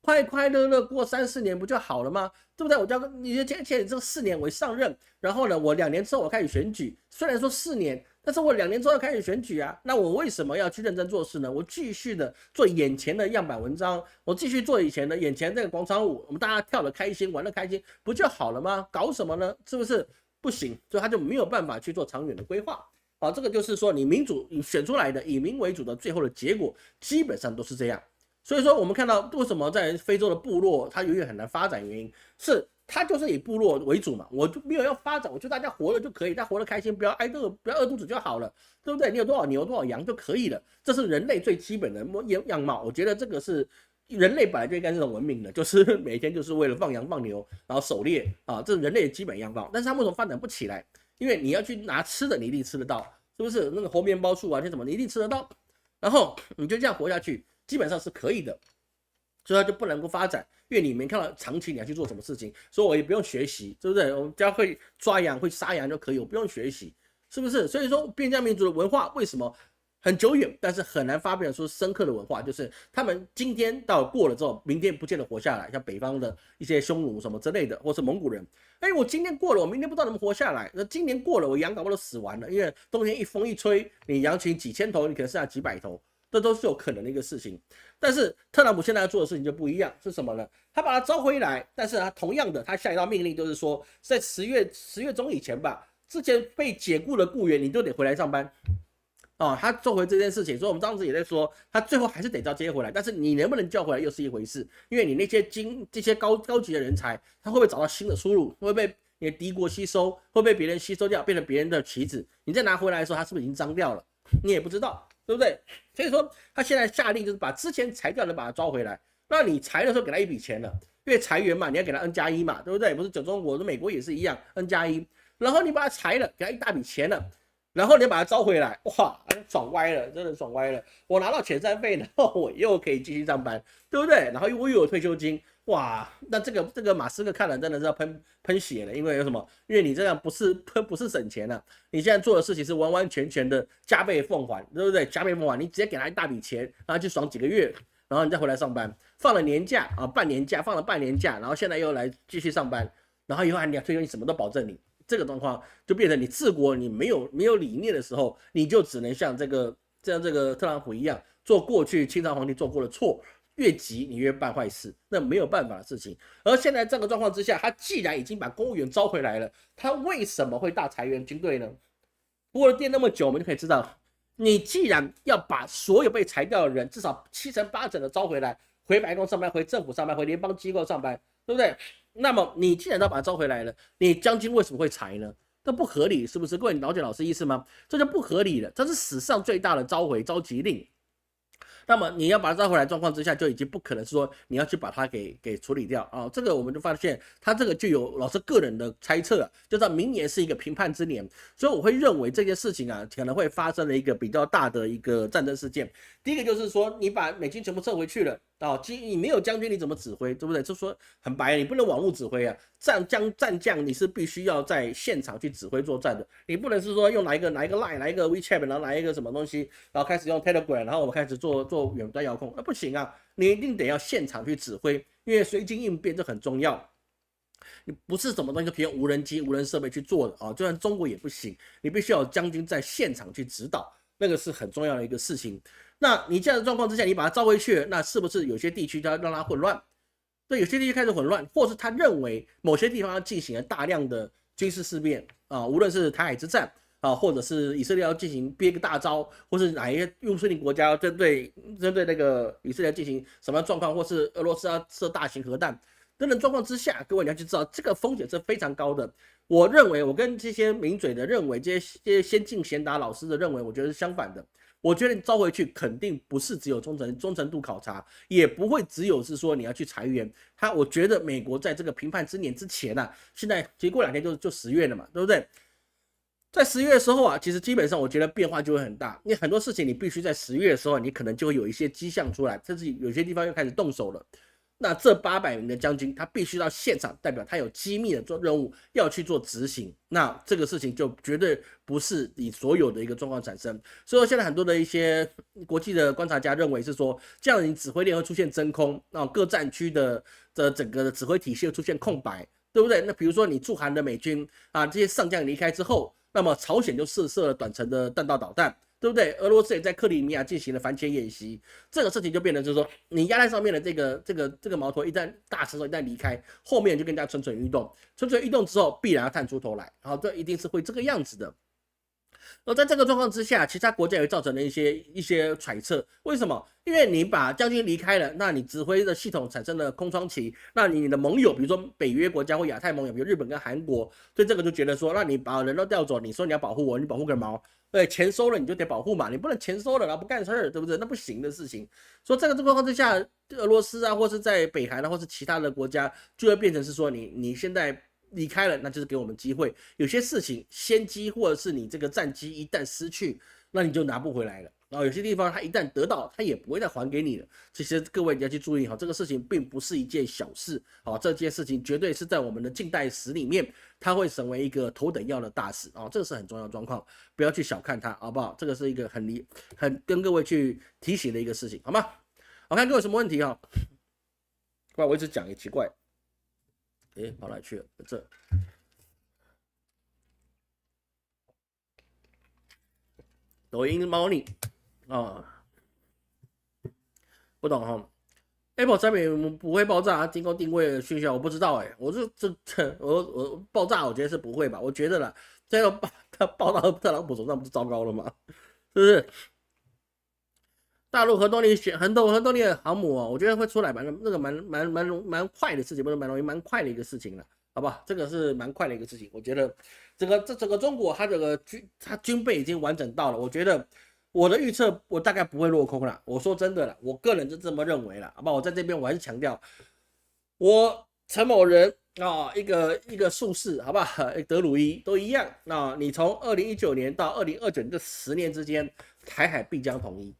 A: 快快乐乐过3、4年不就好了吗？对不对？我叫你这个4年为上任，然后呢，我2年之后我开始选举。虽然说4年，但是我2年之后要开始选举啊。那我为什么要去认真做事呢？我继续的做眼前的样板文章，我继续做眼前这个广场舞，我们大家跳得开心，玩得开心，不就好了吗？搞什么呢？是不是不行？所以他就没有办法去做长远的规划。好，这个就是说你民主选出来的以民为主的最后的结果，基本上都是这样。所以说，我们看到为什么在非洲的部落它永远很难发展，原因是它就是以部落为主嘛，我就没有要发展，我就大家活了就可以，大家活得开心，不要饿肚子就好了，对不对？你有多少牛多少羊就可以了，这是人类最基本的样貌。我觉得这个是人类本来就应该是这种文明的，就是每天就是为了放羊放牛，然后狩猎啊，这是人类的基本样貌。但是它为什么发展不起来？因为你要去拿吃的，你一定吃得到，是不是？那个活面包树啊，那什么你一定吃得到，然后你就这样活下去。基本上是可以的，所以它就不能够发展，因为你没看到长期你要去做什么事情，所以我也不用学习，对不对？我们只要会抓羊、会杀羊就可以，我不用学习，是不是？所以说，边疆民族的文化为什么很久远，但是很难发展出深刻的文化？就是他们今天到过了之后，明天不见得活下来，像北方的一些匈奴什么之类的，或是蒙古人，我今天过了，我明天不知道能不能活下来。那今年过了，我羊搞不好都死完了，因为冬天一风一吹，你羊群几千头，你可能剩下几百头。这都是有可能的一个事情，但是特朗普现在要做的事情就不一样，是什么呢？他把他招回来，但是他同样的，他下一道命令就是说，在10月中以前吧，之前被解雇的雇员你都得回来上班。他做回这件事情，所以我们当时也在说，他最后还是得叫接回来，但是你能不能叫回来又是一回事，因为你那些这些高级的人才，他会不会找到新的出路？会不会被你的敌国吸收？会不会被别人吸收掉，变成别人的棋子？你再拿回来的时候，他是不是已经脏掉了？你也不知道。对不对？所以说他现在下令就是把之前裁掉的把他招回来。那你裁的时候给他一笔钱了，因为裁员嘛，你要给他 N+1嘛，对不对？不是整中国、美国也是一样 N+1。然后你把他裁了，给他一大笔钱了，然后你把他招回来，哇，爽歪了，真的爽歪了。我拿到遣散费，然后我又可以继续上班，对不对？然后我又有退休金。哇，那这个马斯克看了真的是要喷血了，因为有什么？因为你这样不是省钱了，你现在做的事情是完完全全的加倍奉还，对不对？加倍奉还，你直接给他一大笔钱，然后去爽几个月，然后你再回来上班，放了年假啊，半年假，放了半年假，然后现在又来继续上班，然后以后你要退休，你什么都保证你。这个状况就变成你治国，你没有理念的时候，你就只能像这个特朗普一样，做过去清朝皇帝做过的错。越急你越办坏事，那没有办法的事情。而现在这个状况之下，他既然已经把公务员招回来了，他为什么会大裁员军队呢？播了电那么久，我们就可以知道，你既然要把所有被裁掉的人，至少70%、80%的招回来，回白宫上班，回政府上班，回联邦机构上班，对不对？那么你既然都把他招回来了，你将军为什么会裁呢？这不合理，是不是？各位了解老师意思吗？这就不合理了，这是史上最大的召集令。那么你要把它招回来状况之下，就已经不可能说你要去把它给处理掉啊。这个我们就发现，他这个就有老师个人的猜测啊，就是明年是一个评判之年，所以我会认为这件事情啊，可能会发生了一个比较大的一个战争事件。第一个就是说，你把美军全部撤回去了啊，你没有将军你怎么指挥，对不对？就说很白，你不能网络指挥啊，战将你是必须要在现场去指挥作战的，你不能是说用哪一个 line 哪一个 WeChat， 然后哪一个什么东西，然后开始用 Telegram， 然后我们开始做远端遥控，那不行啊，你一定得要现场去指挥，因为随机应变这很重要。你不是什么东西都可以用无人机、无人设备去做的啊，就算中国也不行，你必须要有将军在现场去指导，那个是很重要的一个事情。那你这样的状况之下，你把它召回去了，那是不是有些地区要让它混乱？对，有些地区开始混乱，或是他认为某些地方要进行了大量的军事事变啊，无论是台海之战啊，或者是以色列要进行憋个大招，或是哪一些穆斯林国家要针对那个以色列进行什么状况，或是俄罗斯要设大型核弹等等状况之下，各位你要去知道，这个风险是非常高的。我认为，我跟这些名嘴的认为，这些先进贤达老师的认为，我觉得是相反的。我觉得你招回去肯定不是只有忠诚度考察，也不会只有是说你要去裁员。我觉得美国在这个评判之年之前啊，现在其实过2天就10月了嘛，对不对？在10月的时候啊，其实基本上我觉得变化就会很大，因为很多事情你必须在10月的时候，你可能就会有一些迹象出来，甚至有些地方又开始动手了。那这800名的将军，他必须到现场，代表他有机密的做任务要去做执行。那这个事情就绝对不是以所有的一个状况产生。所以现在很多的一些国际的观察家认为是说，这样你指挥链会出现真空，那各战区的整个的指挥体系会出现空白，对不对？那比如说你驻韩的美军啊，这些上将离开之后，那么朝鲜就试射了短程的弹道导弹。对不对？俄罗斯也在克里米亚进行了反潜演习，这个事情就变成就是说，你压在上面的这个矛头一旦大石头一旦离开，后面就更加蠢蠢欲动，蠢蠢欲动之后必然要探出头来，好，这一定是会这个样子的。而在这个状况之下，其他国家也造成了一些揣测。为什么？因为你把将军离开了，那你指挥的系统产生了空窗期，那你的盟友，比如说北约国家或亚太盟友，比如日本跟韩国，对这个就觉得说，那你把人都调走，你说你要保护我，你保护个毛？对，钱收了你就得保护嘛，你不能钱收了然后不干事儿，对不对？那不行的事情。所以这个状况之下，俄罗斯啊，或是在北韩啊，或是其他的国家，就会变成是说你现在离开了，那就是给我们机会。有些事情先机或者是你这个战机一旦失去，那你就拿不回来了。然后有些地方它一旦得到，它也不会再还给你了。其实各位你要去注意哈，这个事情并不是一件小事。好，这件事情绝对是在我们的近代史里面，它会成为一个头等要的大事啊，这个是很重要的状况，不要去小看它，好不好？这个是一个很跟各位去提醒的一个事情，好吗？我看各位有什么问题哈？怪我一直讲也奇怪，跑哪去了？这。抖音猫腻啊，不懂哈。Apple 产品不会爆炸，经过定位的讯息我不知道我爆炸，我觉得是不会吧？我觉得啦，这个爆到特朗普手上不是糟糕了吗？是不是？大陆核动力核动力的航母我觉得会出来蛮快的事情，不是蛮容易蛮快的一个事情了，好不好？这个是蛮快的一个事情，我觉得整个中国它军备已经完整到了，我觉得。我的预测，我大概不会落空了。我说真的了，我个人就这么认为了，好不好？我在这边我还是强调，我陈某人啊，一个术士，好不好？德鲁伊都一样。那你从2019年到2029年这10年之间，台海必将统一。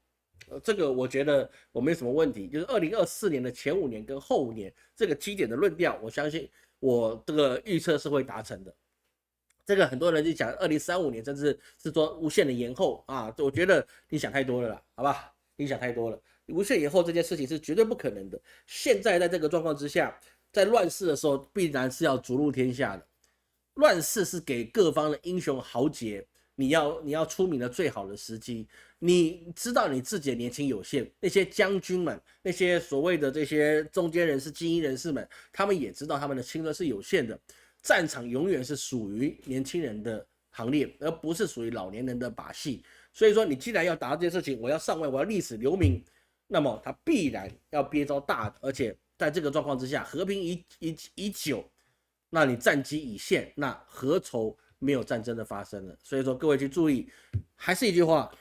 A: 这个我觉得我没什么问题。就是2024年的前5年跟后5年这个基点的论调，我相信我这个预测是会达成的。这个很多人就讲2035年，甚至是说无限的延后啊，我觉得你想太多了啦，好吧？你想太多了，无限延后这件事情是绝对不可能的。现在在这个状况之下，在乱世的时候，必然是要逐鹿天下的。乱世是给各方的英雄豪杰你要出名的最好的时机。你知道你自己的年轻有限，那些将军们，那些所谓的这些中间人士、精英人士们，他们也知道他们的青春是有限的，战场永远是属于年轻人的行列，而不是属于老年人的把戏。所以说，你既然要达到这件事情，我要上位，我要历史留名，那么他必然要憋招大的，而且在这个状况之下，和平已久，那你战机已现，那何愁没有战争的发生了？所以说，各位去注意，还是一句话。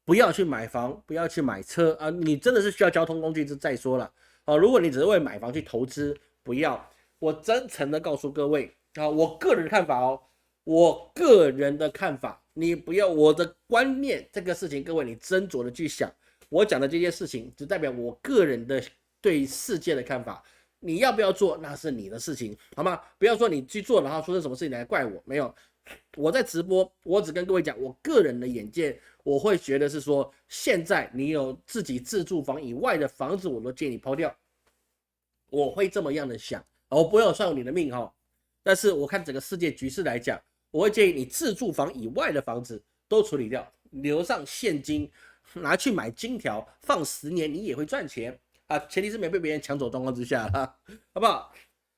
A: 不要去买房，不要去买车啊！你真的是需要交通工具，就再说了啊。如果你只是为买房去投资，不要。我真诚的告诉各位啊，我个人看法哦，我个人的看法，你不要我的观念这个事情，各位你斟酌的去想。我讲的这些事情，只代表我个人的对世界的看法。你要不要做，那是你的事情，好吗？不要说你去做，然后说是什么事情来怪我，没有。我在直播，我只跟各位讲我个人的眼界，我会觉得是说，现在你有自己自住房以外的房子，我都建议你抛掉。我会这么样的想，我不要算你的命哈，但是我看整个世界局势来讲，我会建议你自住房以外的房子都处理掉，留上现金，拿去买金条，放10年你也会赚钱啊，前提是没被别人抢走状况之下啦，好不好？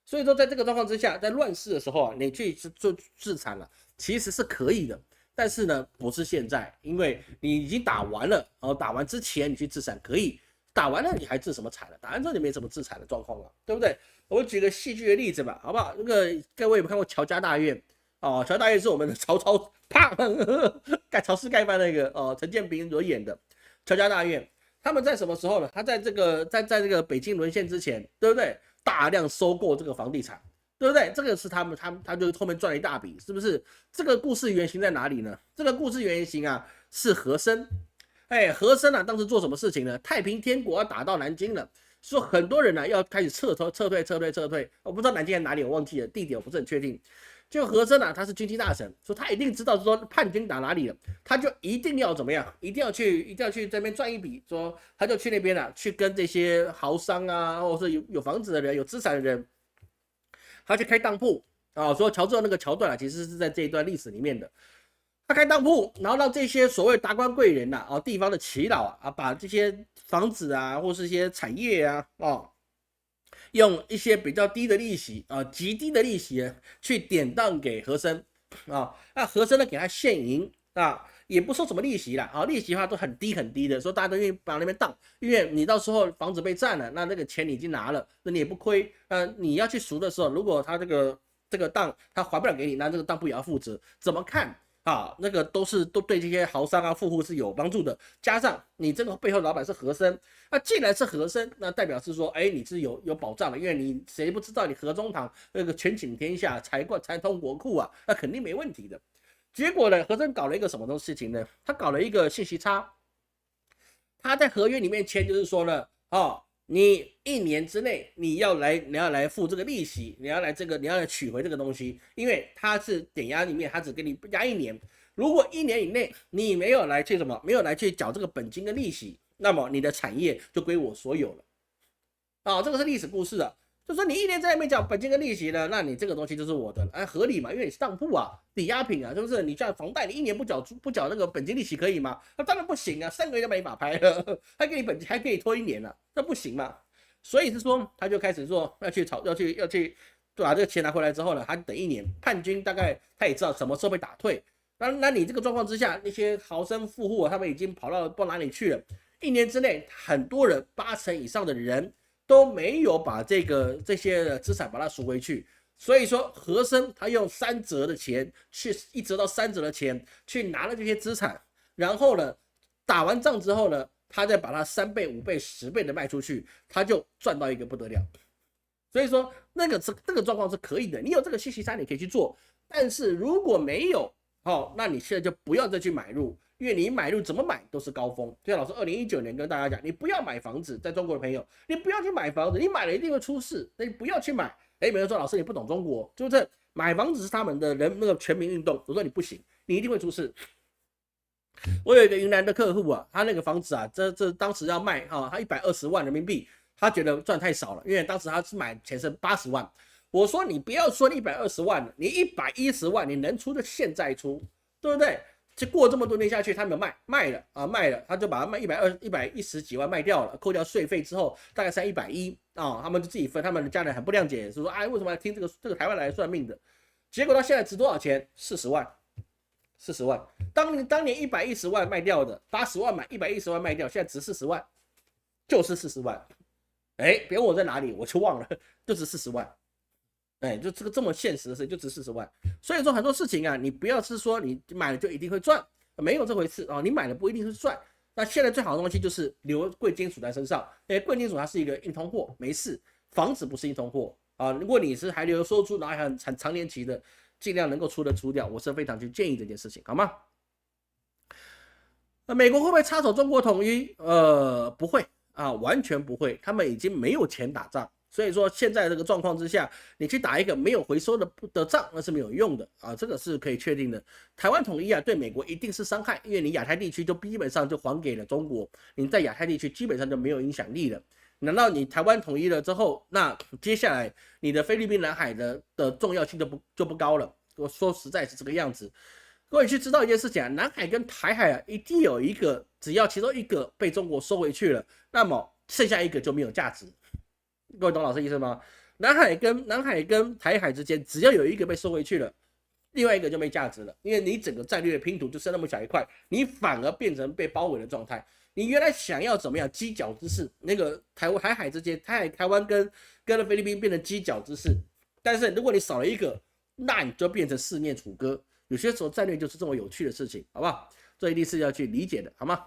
A: 所以说，在这个状况之下，在乱世的时候啊，你去做自产了，其实是可以的。但是呢，不是现在，因为你已经打完了，然后打完之前你去自产可以，打完了你还自什么产了？打完之后你没什么自产的状况了，对不对？我举个戏剧的例子吧，好不好？那个各位有没有看过乔家大院？哦，乔家大院是我们的曹操啪盖曹氏盖饭那个哦，陈建斌所演的乔家大院。他们在什么时候呢？他在这个北京沦陷之前，对不对？大量收购这个房地产，对不对？这个是他就后面赚了一大笔，是不是？这个故事原型在哪里呢？这个故事原型啊是和珅，和珅啊当时做什么事情呢？太平天国要打到南京了，说很多人呢要开始撤退，我不知道南京在哪里，我忘记了地点，我不是很确定。就和珅啊，他是军机大臣，说他一定知道说叛军打哪里了，他就一定要怎么样，一定要去这边赚一笔，说他就去那边啊，去跟这些豪商啊，或者是有房子的人、有资产的人，他去开当铺啊，说乔治那个桥段啊，其实是在这一段历史里面的。他开当铺，然后让这些所谓达官贵人呐，地方的耆老啊，把这些房子啊，或是一些产业啊，用一些比较低的利息啊，极低的利息去典当给和珅啊，那和珅呢给他现银啊，也不收什么利息啦啊，利息的话都很低很低的，说大家都愿意把那边当，因为你到时候房子被占了，那个钱你已经拿了，那你也不亏，你要去赎的时候，如果他这个当他还不了给你，那这个当铺也要负责，怎么看？啊，那个都对这些豪商啊、富户是有帮助的。加上你这个背后老板是和珅，那既然是和珅，那代表是说，你是有保障的，因为你谁不知道你和中堂那个权倾天下、财通国库啊，那肯定没问题的。结果呢，和珅搞了一个什么东西事情呢？他搞了一个信息差，他在合约里面签，就是说呢，你1年之内你要来付这个利息，你要来取回这个东西，因为它是点押里面，它只给你押1年。如果1年以内你没有来去缴这个本金跟利息，那么你的产业就归我所有了。这个是历史故事啊。就说你1年之内没缴本金跟利息呢，那你这个东西就是我的了，合理嘛？因为你是当铺啊，抵押品啊，是不是？你像房贷，你1年不缴那个本金利息可以吗？那当然不行啊，3个月就没法拍了，还给你本金，还可以拖1年啊，那不行嘛。所以是说，他就开始说要去把这个钱拿回来之后呢，他等1年，叛军大概他也知道什么时候被打退。那你这个状况之下，那些豪绅富户他们已经跑到不知道哪里去了。1年之内，很多人80%以上的人都没有把这些资产把它赎回去，所以说和珅他用3折的钱去1折到3折的钱去拿了这些资产，然后呢打完仗之后呢，他再把它3倍、5倍、10倍的卖出去，他就赚到一个不得了。所以说那个状况是可以的，你有这个信息差你可以去做，但是如果没有，那你现在就不要再去买入。因为你买入怎么买都是高峰，就像老师2019年跟大家讲，你不要买房子，在中国的朋友，你不要去买房子，你买了一定会出事，那你不要去买。没人说老师你不懂中国，就是买房子是他们的人那个全民运动，我说你不行，你一定会出事。我有一个云南的客户啊，他那个房子啊，这当时要卖他120万人民币，他觉得赚太少了，因为当时他是买钱是80万。我说你不要说你120万了，你110万你能出就现在出。对不对？就过这么多年下去，他们卖了，他就把它卖110几万卖掉了，扣掉税费之后，大概剩110啊，他们就自己分，他们的家人很不谅解，是说哎为什么要听这个台湾来算命的？结果到现在值多少钱？40万。当年110万卖掉的，80万买110万卖掉，现在值40万，就是40万。哎，别问我在哪里，我就忘了，就值40万。哎，就这个这么现实的事情，就值40万。所以说很多事情啊，你不要是说你买了就一定会赚，没有这回事啊。你买了不一定是赚。那现在最好的东西就是留贵金属在身上，因为贵金属它是一个硬通货，没事。房子不是硬通货啊，如果你是还留收租，然后还很长年期的，尽量能够出掉，我是非常去建议这件事情，好吗？那美国会不会插手中国统一？不会啊，完全不会，他们已经没有钱打仗。所以说，现在这个状况之下，你去打一个没有回收的仗，那是没有用的啊，这个是可以确定的。台湾统一啊，对美国一定是伤害，因为你亚太地区就基本上就还给了中国，你在亚太地区基本上就没有影响力了。难道你台湾统一了之后，那接下来你的菲律宾、南海的重要性就不高了？我说实在是这个样子。各位去知道一件事情啊，南海跟台海啊，一定有一个，只要其中一个被中国收回去了，那么剩下一个就没有价值。各位懂老师意思吗？南海跟台海之间，只要有一个被收回去了，另外一个就没价值了，因为你整个战略的拼图就剩那么小一块，你反而变成被包围的状态。你原来想要怎么样犄角之势，那个台海之间，台湾跟菲律宾变成犄角之势，但是如果你少了一个，那你就变成四面楚歌。有些时候战略就是这么有趣的事情，好不好？这一定是要去理解的，好吗？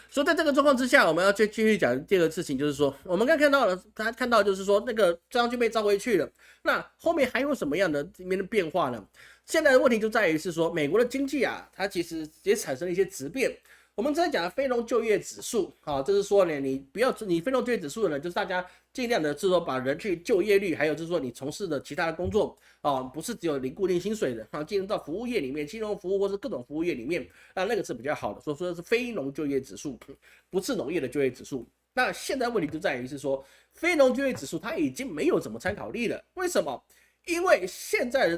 A: 所以在这个状况之下，我们要继续讲第二个事情，就是说，我们刚看到了，大家看到就是说，那个张军被召回去了，那后面还有什么样的里面的变化呢？现在的问题就在于是说，美国的经济啊，它其实也产生了一些质变。我们之前讲的非农就业指数，啊，就是说呢，你不要你非农就业指数的呢，就是大家尽量的是说把人去就业率，还有就是说你从事的其他的工作，啊，不是只有领固定薪水的，啊，进入到服务业里面，金融服务或是各种服务业里面，那个是比较好的，所以说是非农就业指数，不是农业的就业指数。那现在问题就在于是说，非农就业指数它已经没有什么参考力了，为什么？因为现在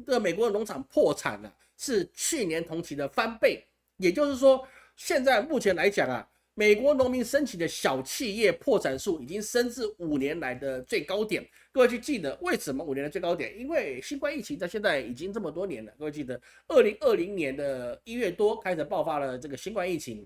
A: 的美国的农场破产了，是去年同期的翻倍，也就是说。现在目前来讲啊，美国农民申请的小企业破产数已经升至5年来的最高点。各位去记得为什么5年的最高点？因为新冠疫情到现在已经这么多年了。各位记得，2020年的1月多开始爆发了这个新冠疫情，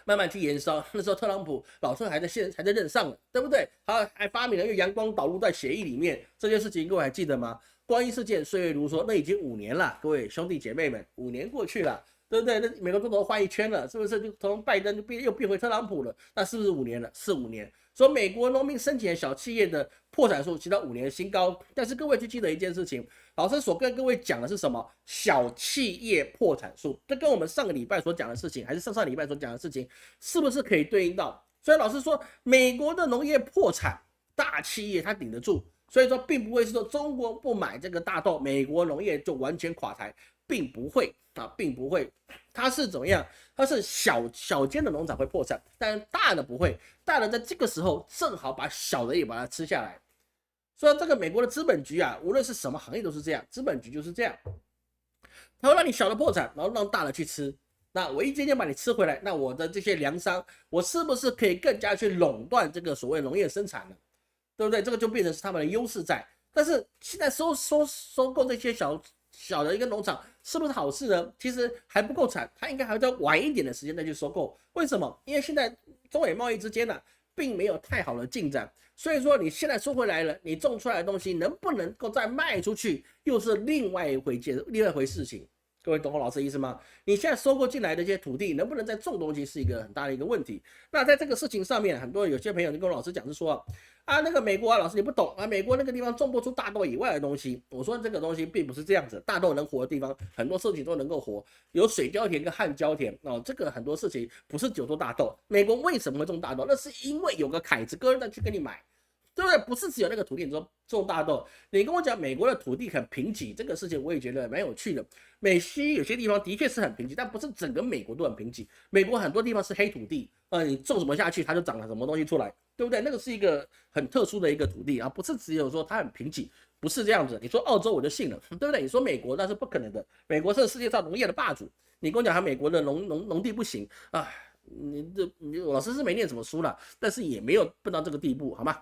A: 慢慢去延烧。那时候特朗普老孙还在任上了，对不对？他还发明了用阳光导入在血液里面这件事情，各位还记得吗？光阴似箭，岁月如梭，那已经5年了。各位兄弟姐妹们，5年过去了。对不对？那美国总统换一圈了，是不是就从拜登又变回特朗普了？那是不是5年了？是5年。所以美国农民申请小企业的破产数提到5年的新高。但是各位去记得一件事情，老师所跟各位讲的是什么？小企业破产数，这跟我们上个礼拜所讲的事情，还是上礼拜所讲的事情，是不是可以对应到？所以老师说，美国的农业破产，大企业它顶得住，所以说并不会是说中国不买这个大豆，美国农业就完全垮台，并不会。并不会，它是怎么样？它是小间的农场会破产，但大的不会。大的在这个时候正好把小的也把它吃下来。所以这个美国的资本局啊，无论是什么行业都是这样，资本局就是这样，它会让你小的破产，然后让大的去吃。那我一间间把你吃回来，那我的这些粮商，我是不是可以更加去垄断这个所谓农业生产呢？对不对？这个就变成是他们的优势在。但是现在收购这些小的一个农场是不是好事呢？其实还不够惨，它应该还要再晚一点的时间再去收购。为什么？因为现在中美贸易之间呢，并没有太好的进展，所以说你现在收回来了，你种出来的东西能不能够再卖出去，又是另外一回事情。各位懂我老师的意思吗？你现在收购进来的这些土地能不能再种东西，是一个很大的一个问题。那在这个事情上面，很多有些朋友就跟我老师讲是说啊，那个美国啊，老师你不懂啊，美国那个地方种不出大豆以外的东西。我说这个东西并不是这样子，大豆能活的地方，很多事情都能够活，有水浇田跟旱浇田哦，这个很多事情不是只有做大豆。美国为什么会种大豆？那是因为有个凯子哥再去跟你买。对不对？不是只有那个土地你种大豆，你跟我讲美国的土地很贫瘠，这个事情我也觉得蛮有趣的。美西有些地方的确是很贫瘠，但不是整个美国都很贫瘠。美国很多地方是黑土地，你种什么下去，它就长了什么东西出来，对不对？那个是一个很特殊的一个土地啊，不是只有说它很贫瘠，不是这样子。你说澳洲我就信了，对不对？你说美国那是不可能的，美国是世界上农业的霸主，你跟我讲他美国的农地不行啊，你老师是没念什么书啦，但是也没有笨到这个地步，好吗？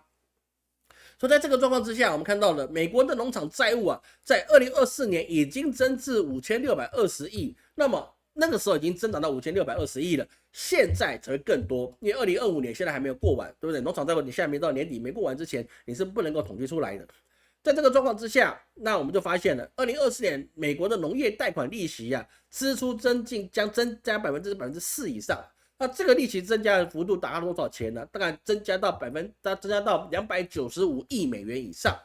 A: 所以在这个状况之下，我们看到了美国的农场债务啊，在2024年已经增至5620亿，那么那个时候已经增长到5620亿了，现在才会更多，因为2025年现在还没有过完，对不对？农场债务你现在没到年底没过完之前，你是不能够统计出来的。在这个状况之下，那我们就发现了，2024年美国的农业贷款利息啊，支出将增加4%以上。那这个利息增加的幅度达到多少钱呢？大概增加到295亿美元以上。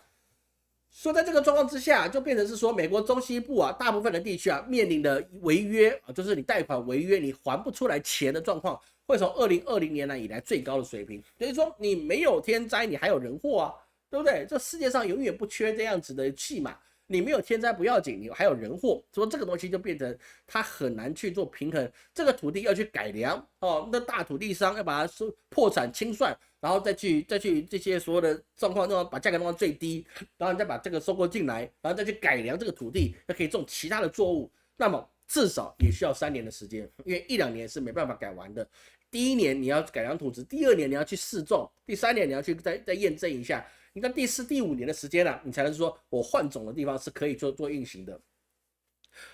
A: 所以在这个状况之下，就变成是说，美国中西部啊，大部分的地区啊，面临的违约啊，就是你贷款违约，你还不出来钱的状况，会从2020年以来最高的水平。所以说，你没有天灾，你还有人祸啊，对不对？这世界上永远不缺这样子的戏码。你没有天灾不要紧，你还有人祸，所以这个东西就变成它很难去做平衡。这个土地要去改良哦，那大土地商要把它破产清算，然后再去这些所有的状况，把价格弄到最低，然后你再把这个收购进来，然后再去改良这个土地，就可以种其他的作物。那么至少也需要3年的时间，因为1-2年是没办法改完的。第1年你要改良土质，第2年你要去试种，第3年你要去再验证一下。你到第4、第5年的时间了，你才能说我换种的地方是可以做运行的。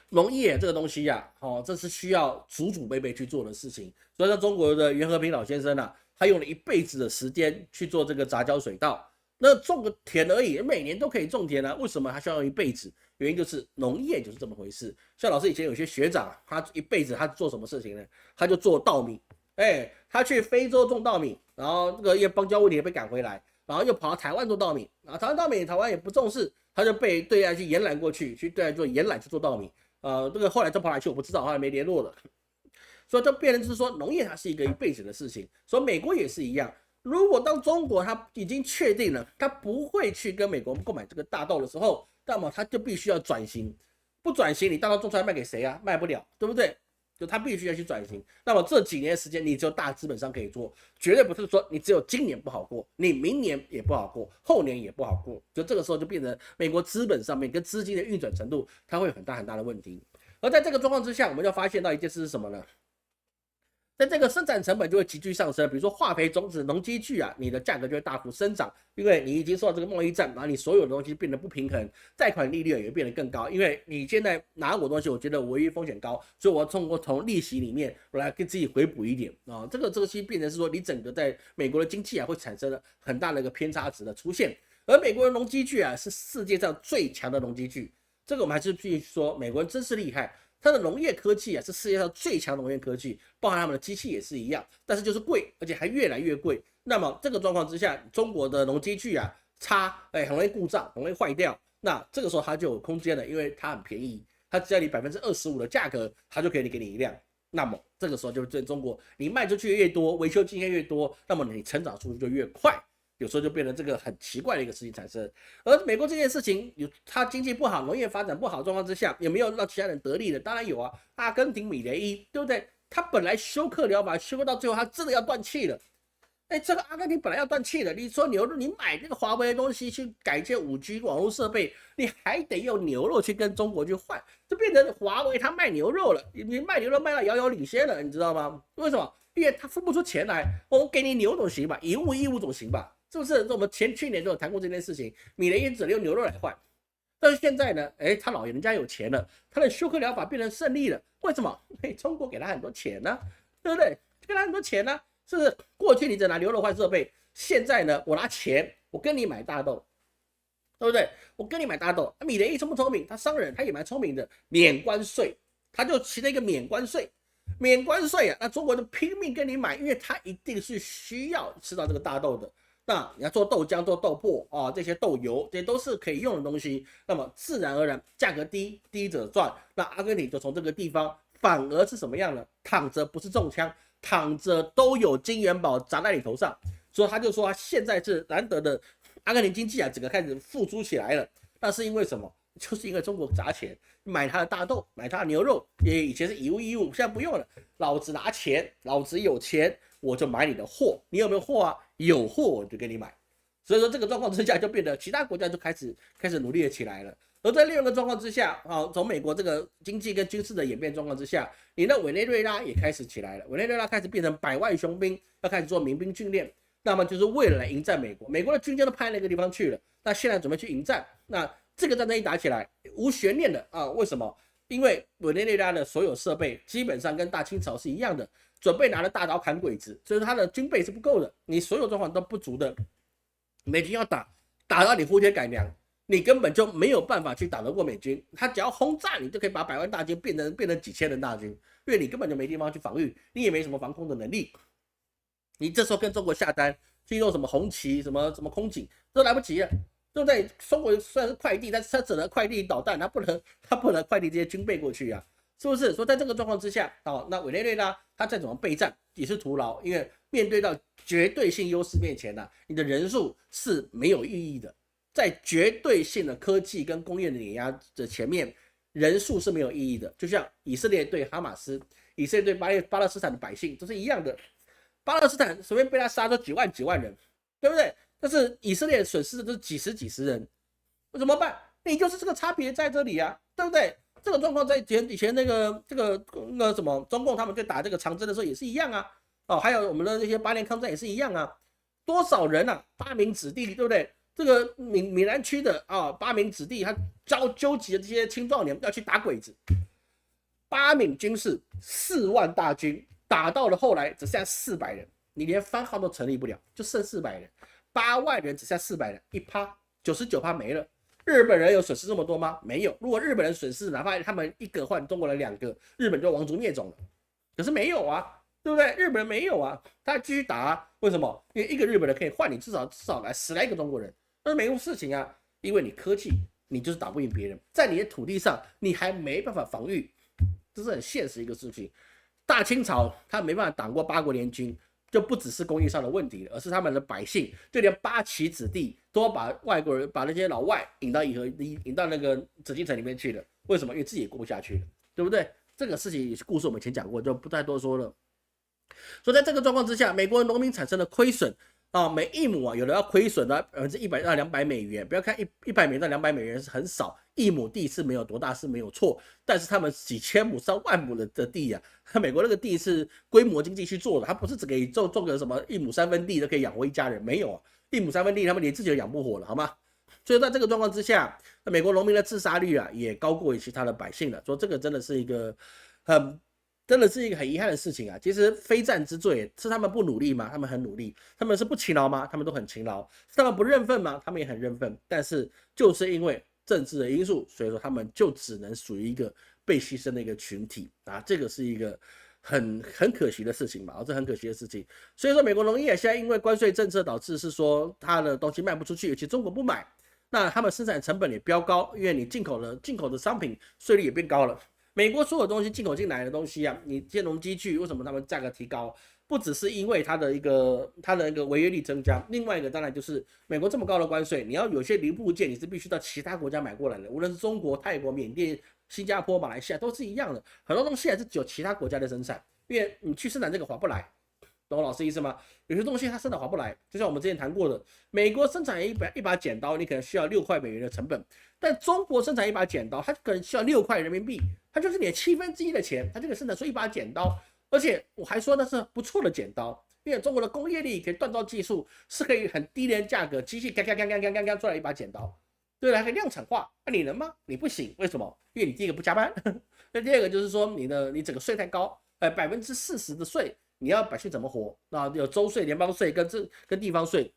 A: 农业这个东西呀，这是需要祖祖辈辈去做的事情。所以说，中国的袁和平老先生啊，他用了一辈子的时间去做这个杂交水稻。那种个田而已，每年都可以种田啊，为什么他需要用一辈子？原因就是农业就是这么回事。像老师以前有些学长，他一辈子他做什么事情呢？他就做稻米，他去非洲种稻米，然后这个因为邦交问题被赶回来。然后又跑到台湾做稻米，然后台湾稻米台湾也不重视，他就被对岸去延揽过去，去对岸做延揽去做稻米。这个后来都跑哪去我不知道，后来没联络了。所以就变成是说，农业它是一个一辈子的事情。所以美国也是一样，如果当中国它已经确定了，它不会去跟美国购买这个大豆的时候，那么它就必须要转型。不转型，你大豆种出来卖给谁啊？卖不了，对不对？就他必须要去转型，那么这几年的时间，你只有大资本商可以做，绝对不是说你只有今年不好过，你明年也不好过，后年也不好过，就这个时候就变成美国资本上面跟资金的运转程度，它会有很大的问题。而在这个状况之下，我们就发现到一件事是什么呢？在这个生产成本就会急剧上升，比如说化肥、种子、农机具啊，你的价格就会大幅生长，因为你已经受到这个贸易战，然后你所有的东西变得不平衡，贷款利率也变得更高，因为你现在拿我东西，我觉得我违约风险高，所以我要通过从利息里面我来给自己回补一点啊，这个东西变成是说你整个在美国的经济啊会产生了很大的一个偏差值的出现，而美国的农机具啊是世界上最强的农机具，这个我们还是必须说美国人真是厉害。它的农业科技啊是世界上最强农业科技，包含他们的机器也是一样，但是就是贵，而且还越来越贵。那么这个状况之下，中国的农机具啊差，很容易故障，很容易坏掉。那这个时候它就有空间了，因为它很便宜，它只要你25%的价格，它就可以给你一辆。那么这个时候就对中国，你卖出去越多，维修经验越多，那么你成长速度就越快。有时候就变成这个很奇怪的一个事情产生，而美国这件事情它经济不好，农业发展不好的状况之下，有没有让其他人得利的？当然有啊，阿根廷米雷伊，对不对？他本来休克疗法休克到最后，他真的要断气了。这个阿根廷本来要断气了，你说牛肉，你买那个华为的东西去改建5G 网络设备，你还得用牛肉去跟中国去换，就变成华为他卖牛肉了，你卖牛肉卖到遥遥领先了，你知道吗？为什么？因为他付不出钱来，我给你牛总行吧，以物易物总行吧。是不是？我们去年就有谈过这件事情，米雷伊只能用牛肉来换，但是现在呢，他老人家有钱了，他的休克疗法变成胜利了，为什么？中国给他很多钱呢，对不对？给他很多钱呢，是不是？过去你只拿牛肉换设备，现在呢，我拿钱，我跟你买大豆，对不对？我跟你买大豆，米雷伊聪不聪明？他商人，他也蛮聪明的，免关税，他就起了一个免关税。免关税啊，那中国就拼命跟你买，因为他一定是需要吃到这个大豆的。那你要做豆浆、做豆粕啊，这些豆油，这些都是可以用的东西。那么自然而然价格低，低者赚。那阿根廷就从这个地方反而是什么样呢？躺着不是中枪，躺着都有金元宝砸在你头上。所以他就说他现在是难得的阿根廷经济啊，整个开始复苏起来了。那是因为什么？就是因为中国砸钱买他的大豆，买他的牛肉，也以前是以物易物，现在不用了。老子拿钱，老子有钱，我就买你的货。你有没有货啊？有货我就给你买。所以说这个状况之下就变得其他国家就开始努力了起来了。而在另外一个状况之下，从美国这个经济跟军事的演变状况之下，你的委内瑞拉也开始起来了，委内瑞拉开始变成百万雄兵，要开始做民兵训练，那么就是为了来迎战美国，美国的军舰都派那个地方去了，那现在准备去迎战，那这个战争一打起来，无悬念的啊，为什么？因为委内瑞拉的所有设备基本上跟大清朝是一样的，准备拿着大刀砍鬼子，所以说他的军备是不够的，你所有状况都不足的，美军要打到你呼天改娘。你根本就没有办法去打得过美军，他只要轰炸你就可以把百万大军变成几千人大军，因为你根本就没地方去防御，你也没什么防空的能力。你这时候跟中国下单去用什么红旗、什么空警都来不及了，对不对？中国虽然是快递，但是他只能快递导弹，他不能快递这些军备过去啊，是不是？所以在这个状况之下，那委内瑞拉他再怎么备战也是徒劳，因为面对到绝对性优势面前呢，你的人数是没有意义的。在绝对性的科技跟工业的碾压的前面，人数是没有意义的。就像以色列对哈马斯，以色列对巴勒斯坦的百姓都是一样的。巴勒斯坦随便被他杀都几万人，对不对？但是以色列损失的都是几十人，怎么办？你就是这个差别在这里啊，对不对？这个状况在以前那个什么中共他们在打这个长征的时候也是一样啊。还有我们的那些8年抗战也是一样啊，多少人啊，八名子弟，对不对？这个闽南区的8名子弟，他纠集的这些青壮年要去打鬼子，8名军士4万大军，打到了后来只剩下400人，你连番号都成立不了，就剩400人，8万人只剩下400人，1%，99%没了。日本人有损失这么多吗？没有。如果日本人损失，哪怕他们1个换中国人2个，日本就亡族灭种了。可是没有啊。对不对？日本人没有啊，他继续打啊。为什么？因为一个日本人可以换你至少来10来个中国人，那是没用事情啊。因为你科技，你就是打不赢别人，在你的土地上你还没办法防御，这是很现实一个事情。大清朝他没办法挡过8国联军，就不只是工业上的问题了，而是他们的百姓，就连8旗子弟都要把外国人、把那些老外引到那个紫禁城里面去了。为什么？因为自己也过不下去了，对不对？这个事情故事我们以前讲过，就不再多说了。所以在这个状况之下，美国农民产生了亏损每一亩有的要亏损到100到200美元。不要看100美元到200美元是很少，一亩地是没有多大是没有错，但是他们几千亩、上万亩的地啊，美国那个地是规模经济去做的，它不是只可以种个什么1亩3分地都可以养活一家人，没有1亩3分地他们连自己都养不活了，好吗？所以在这个状况之下，美国农民的自杀率也高过于其他的百姓了。说这个真的是一个很遗憾的事情啊！其实非战之罪是他们不努力吗？他们很努力。他们是不勤劳吗？他们都很勤劳。是他们不认份吗？他们也很认份。但是就是因为政治的因素，所以说他们就只能属于一个被牺牲的一个群体啊！这个是一个很可惜的事情吧？这很可惜的事情。所以说美国农业现在因为关税政策导致是说它的东西卖不出去，尤其中国不买，那他们生产成本也飙高，因为你进口的商品税率也变高了。美国所有东西进口进来的东西啊，你建农机具为什么他们价格提高？不只是因为它的一个违约率增加，另外一个当然就是美国这么高的关税，你要有些零部件你是必须到其他国家买过来的，无论是中国、泰国、缅甸、新加坡、马来西亚都是一样的，很多东西还是只有其他国家的生产，因为你去生产这个划不来。懂我老师意思吗？有些东西它生产划不来，就像我们之前谈过的，美国生产一把剪刀，你可能需要6块美元的成本，但中国生产一把剪刀，它可能需要6块人民币，它就是你的1/7的钱，它就可以生产出一把剪刀，而且我还说那是不错的剪刀，因为中国的工业力可以锻造技术，是可以很低廉价格，机器干出来一把剪刀，对了，还可以量产化，那你能吗？你不行，为什么？因为你第一个不加班，那第二个就是说你整个税太高，40%的税。你要百姓怎么活？有州税、联邦税跟地方税，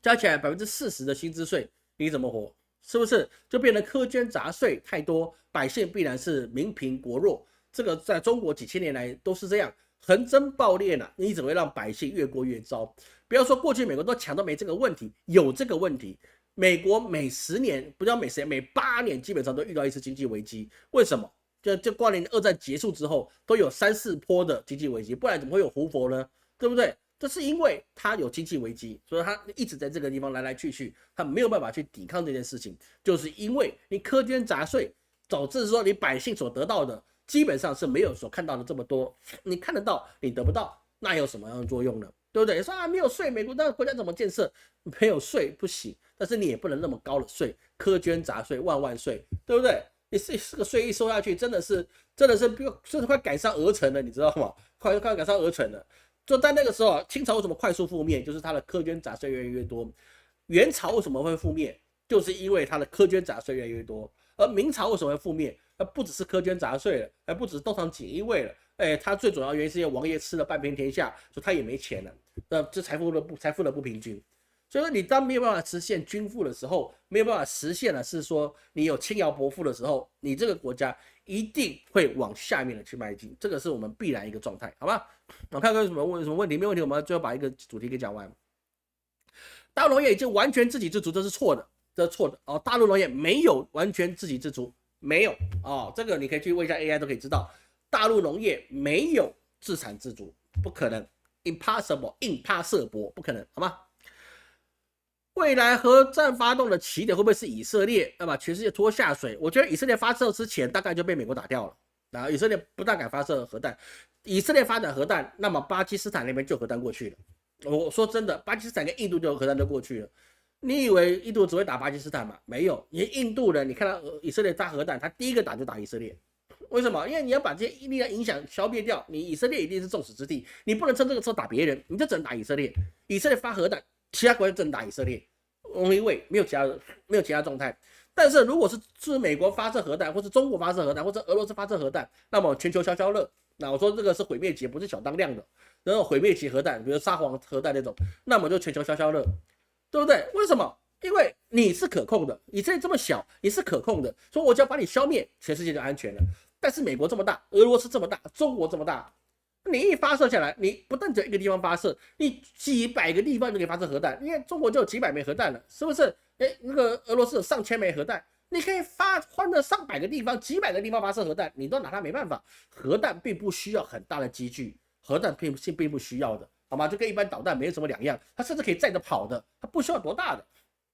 A: 加起来40%的薪资税，你怎么活？是不是就变得苛捐杂税太多，百姓必然是民贫国弱？这个在中国几千年来都是这样，横征暴敛啊，你只会让百姓越过越糟。不要说过去美国都强都没这个问题，有这个问题。美国每10年，不叫每10年，每8年基本上都遇到一次经济危机，为什么？就挂连2战结束之后都有3、4波的经济危机，不然怎么会有胡佛呢？对不对？这是因为他有经济危机，所以他一直在这个地方来来去去，他没有办法去抵抗这件事情，就是因为你苛捐杂税，导致说你百姓所得到的基本上是没有所看到的这么多，你看得到，你得不到，那有什么样的作用呢？对不对？说啊没有税，美国那国家怎么建设？没有税不行，但是你也不能那么高的税，苛捐杂税，万万税，对不对？你这个税一收下去，真的是快赶上鹅城了，你知道吗？快赶上鹅城了。就在那个时候啊，清朝为什么快速覆灭？就是它的苛捐杂税越来越多。元朝为什么会覆灭？就是因为它的苛捐杂税越来越多。而明朝为什么会覆灭？不只是苛捐杂税了，还不只是东厂锦衣卫了。它最主要原因是因为王爷吃了半边天下，所以他也没钱了。这财富的不平均。所以说，你当没有办法实现均富的时候，没有办法实现的是说你有轻徭薄赋的时候，你这个国家一定会往下面的去迈进，这个是我们必然一个状态，好吧？我看看有什么问题，没问题，我们最后把一个主题给讲完。大陆农业已经完全自给自足，这是错的，这是错的哦。大陆农业没有完全自给自足，没有哦。这个你可以去问一下 AI 都可以知道，大陆农业没有自产自足，不可能 ，impossible，不可能，好吗？未来核战发动的起点会不会是以色列要把全世界拖下水？我觉得以色列发射之前大概就被美国打掉了。然后以色列不大敢发射核弹，以色列发展核弹，那么巴基斯坦那边就核弹过去了。我说真的，巴基斯坦跟印度就核弹都过去了。你以为印度只会打巴基斯坦吗？没有，你印度人，你看到以色列打核弹，他第一个打就打以色列。为什么？因为你要把这些力量影响消灭掉，你以色列一定是众矢之的，你不能趁这个时候打别人，你就只能打以色列。以色列发核弹，其他国家只能打以色列。only way， 没有其他状态。但是如果是美国发射核弹，或是中国发射核弹，或者俄罗斯发射核弹，那么全球消消乐。那我说这个是毁灭级，不是小当量的。然后毁灭级核弹，比如沙皇核弹那种，那么就全球消消乐，对不对？为什么？因为你是可控的，以色列这么小，你是可控的，所以我只要把你消灭，全世界就安全了。但是美国这么大，俄罗斯这么大，中国这么大，你一发射下来，你不但只有一个地方发射，你几百个地方就可以发射核弹，因为中国就有几百枚核弹了，是不是？那个俄罗斯有上千枚核弹，你可以换到上百个地方、几百个地方发射核弹，你都拿它没办法。核弹并不需要很大的机具，核弹并不需要的，好吗？就跟一般导弹没有什么两样，它甚至可以载着跑的，它不需要多大的，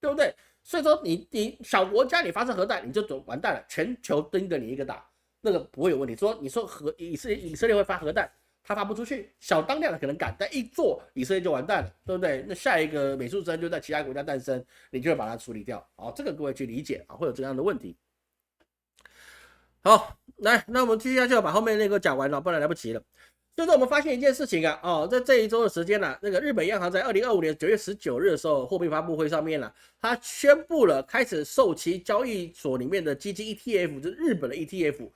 A: 对不对？所以说你小国家你发射核弹，你就完蛋了，全球盯着你一个打，那个不会有问题。你说以色列会发核弹？他发不出去，小当量的可能敢，但一做以色列就完蛋了，对不对？那下一个美术生就在其他国家诞生，你就会把它处理掉。好，这个各位去理解啊，会有这样的问题。好，来，那我们继续下去，把后面那个讲完了，不然来不及了。所以说我们发现一件事情啊，在这一周的时间呢，那个日本央行在2025年9月19日的时候货币发布会上面呢，它宣布了开始售其交易所里面的基金 ETF， 就是日本的 ETF，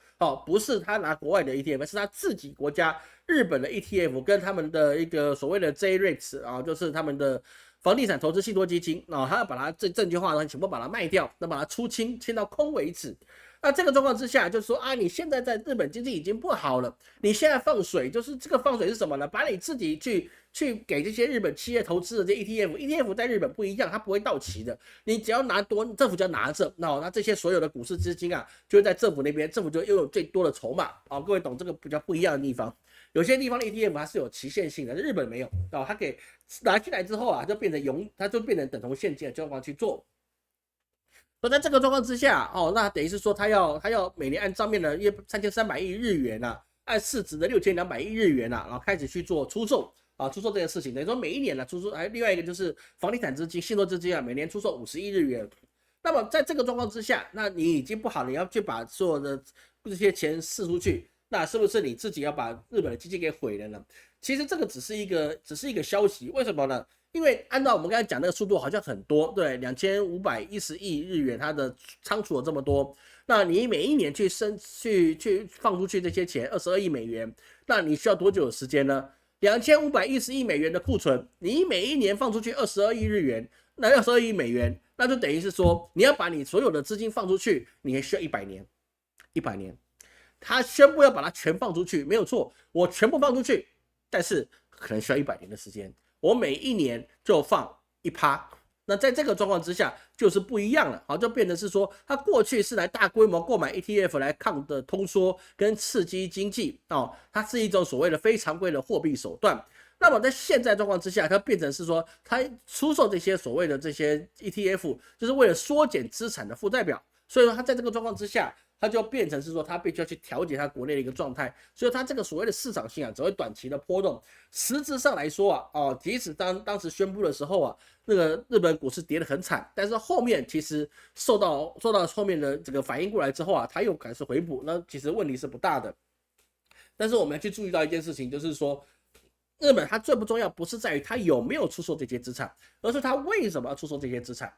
A: 不是他拿国外的 ETF， 是他自己国家日本的 ETF 跟他们的一个所谓的 J-REITs 啊，就是他们的房地产投资信托基金啊，他要把它证券化，全部把它卖掉，那把它出清到空为止。那这个状况之下，就是说啊，你现在在日本经济已经不好了，你现在放水，就是这个放水是什么呢？把你自己去给这些日本企业投资的这 ETF 在日本不一样，它不会到期的，你只要拿多，政府就要拿着，那这些所有的股市资金啊，就会在政府那边，政府就拥有最多的筹码啊。各位懂这个比较不一样的地方？有些地方的 ETF 它是有期限性的，日本没有啊，它给拿进来之后啊，它就变成等同现金的状况去做。所以在这个状况之下，那等于是说他要每年按账面的约3300亿日元啊，按市值的6200亿日元啊，然后开始去做出售这件事情。等于说每一年呢出售，另外一个就是房地产资金、信托资金啊，每年出售50亿日元。那么在这个状况之下，那你已经不好，你要去把所有的这些钱释出去，那是不是你自己要把日本的基金给毁了呢？其实这个只是一个消息，为什么呢？因为按照我们刚才讲那个速度好像很多，对，2510亿日元，它的仓储有这么多，那你每一年去放出去这些钱，22亿美元，那你需要多久的时间呢？2510亿美元的库存，你每一年放出去22亿日元，那22亿美元，那就等于是说你要把你所有的资金放出去，你还需要100年，100年。他宣布要把它全放出去，没有错，我全部放出去，但是可能需要100年的时间。我每一年就放1%，那在这个状况之下就是不一样了，就变成是说，它过去是来大规模购买 ETF 来抗的通缩跟刺激经济它是一种所谓的非常规的货币手段。那么在现在状况之下，它变成是说，它出售这些所谓的这些 ETF，就是为了缩减资产的负债表。所以说，它在这个状况之下，它就变成是说它必须要去调节它国内的一个状态，所以它这个所谓的市场性啊，只会短期的波动。实质上来说啊，即使当时宣布的时候啊，那个日本股市跌得很惨，但是后面其实受到后面的这个反应过来之后啊，它又开始回补，那其实问题是不大的。但是我们要去注意到一件事情，就是说。日本它最不重要不是在于它有没有出售这些资产，而是它为什么要出售这些资产。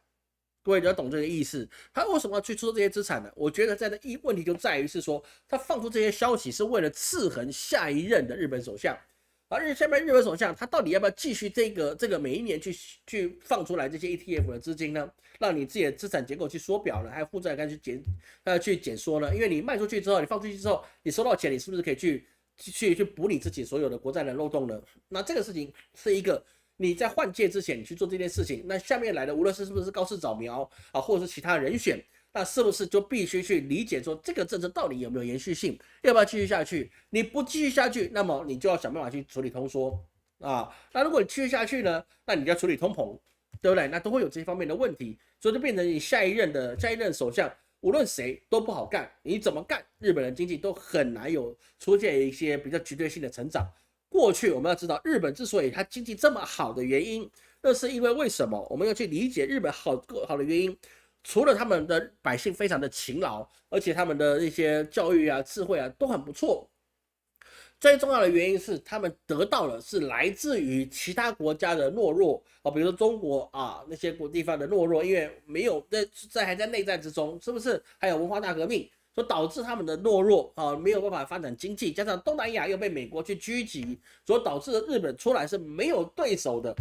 A: 各位要懂这个意思，他为什么要去出售这些资产呢？我觉得问题就在于是说，他放出这些消息是为了制衡下一任的日本首相。而下面日本首相他到底要不要继续这个每一年去放出来这些 ETF 的资金呢？让你自己的资产结构去缩表呢，还有负债该去减缩呢？因为你卖出去之后，你放出去之后，你收到钱，你是不是可以去补你自己所有的国债的漏洞呢？那这个事情是一个你在换届之前你去做这件事情，那下面来的无论是不是高市早苗啊，或者是其他人选，那是不是就必须去理解说这个政策到底有没有延续性，要不要继续下去？你不继续下去，那么你就要想办法去处理通缩啊。那如果你继续下去呢，那你就要处理通膨，对不对？那都会有这方面的问题，所以就变成你下一任首相。无论谁都不好干，你怎么干，日本的经济都很难有出现一些比较绝对性的成长。过去我们要知道，日本之所以它经济这么好的原因，那是因为为什么？我们要去理解日本好的原因，除了他们的百姓非常的勤劳，而且他们的一些教育啊、智慧啊都很不错。最重要的原因是，他们得到的是来自于其他国家的懦弱啊，比如说中国啊那些地方的懦弱，因为没有还在内战之中，是不是？还有文化大革命，所以导致他们的懦弱啊，没有办法发展经济，加上东南亚又被美国去狙击，所导致日本出来是没有对手的。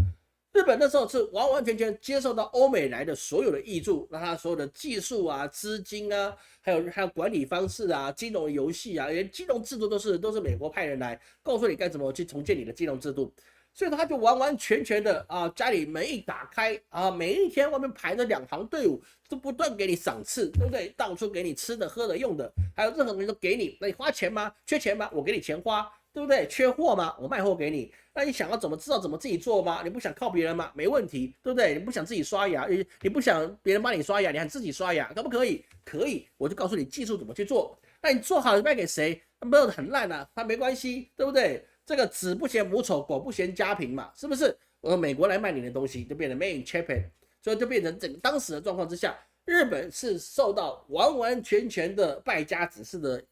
A: 日本那时候是完完全全接受到欧美来的所有的挹注，那他所有的技术啊、资金啊，还有管理方式啊、金融游戏啊，连金融制度都是美国派人来告诉你该怎么去重建你的金融制度，所以他就完完全全的啊，家里门一打开啊，每一天外面排着2行队伍，都不断给你赏赐，对不对？到处给你吃的、喝的、用的，还有任何东西都给你。那你花钱吗？缺钱吗？我给你钱花。对不对？缺货吗？我卖货给你。那你想要知道怎么自己做吗？你不想靠别人吗？没问题，对不对？你不想自己刷牙，你不想别人帮你刷牙，你想自己刷牙，可不可以？可以，我就告诉你技术怎么去做。那你做好了卖给谁？没有很烂啊，那没关系，对不对？这个子不嫌母丑，狗不嫌家贫嘛，是不是？美国来卖你的东西，就变成 made in Japan， 所以就变成整个当时的状况之下，日本是受到完完全全的败家子式的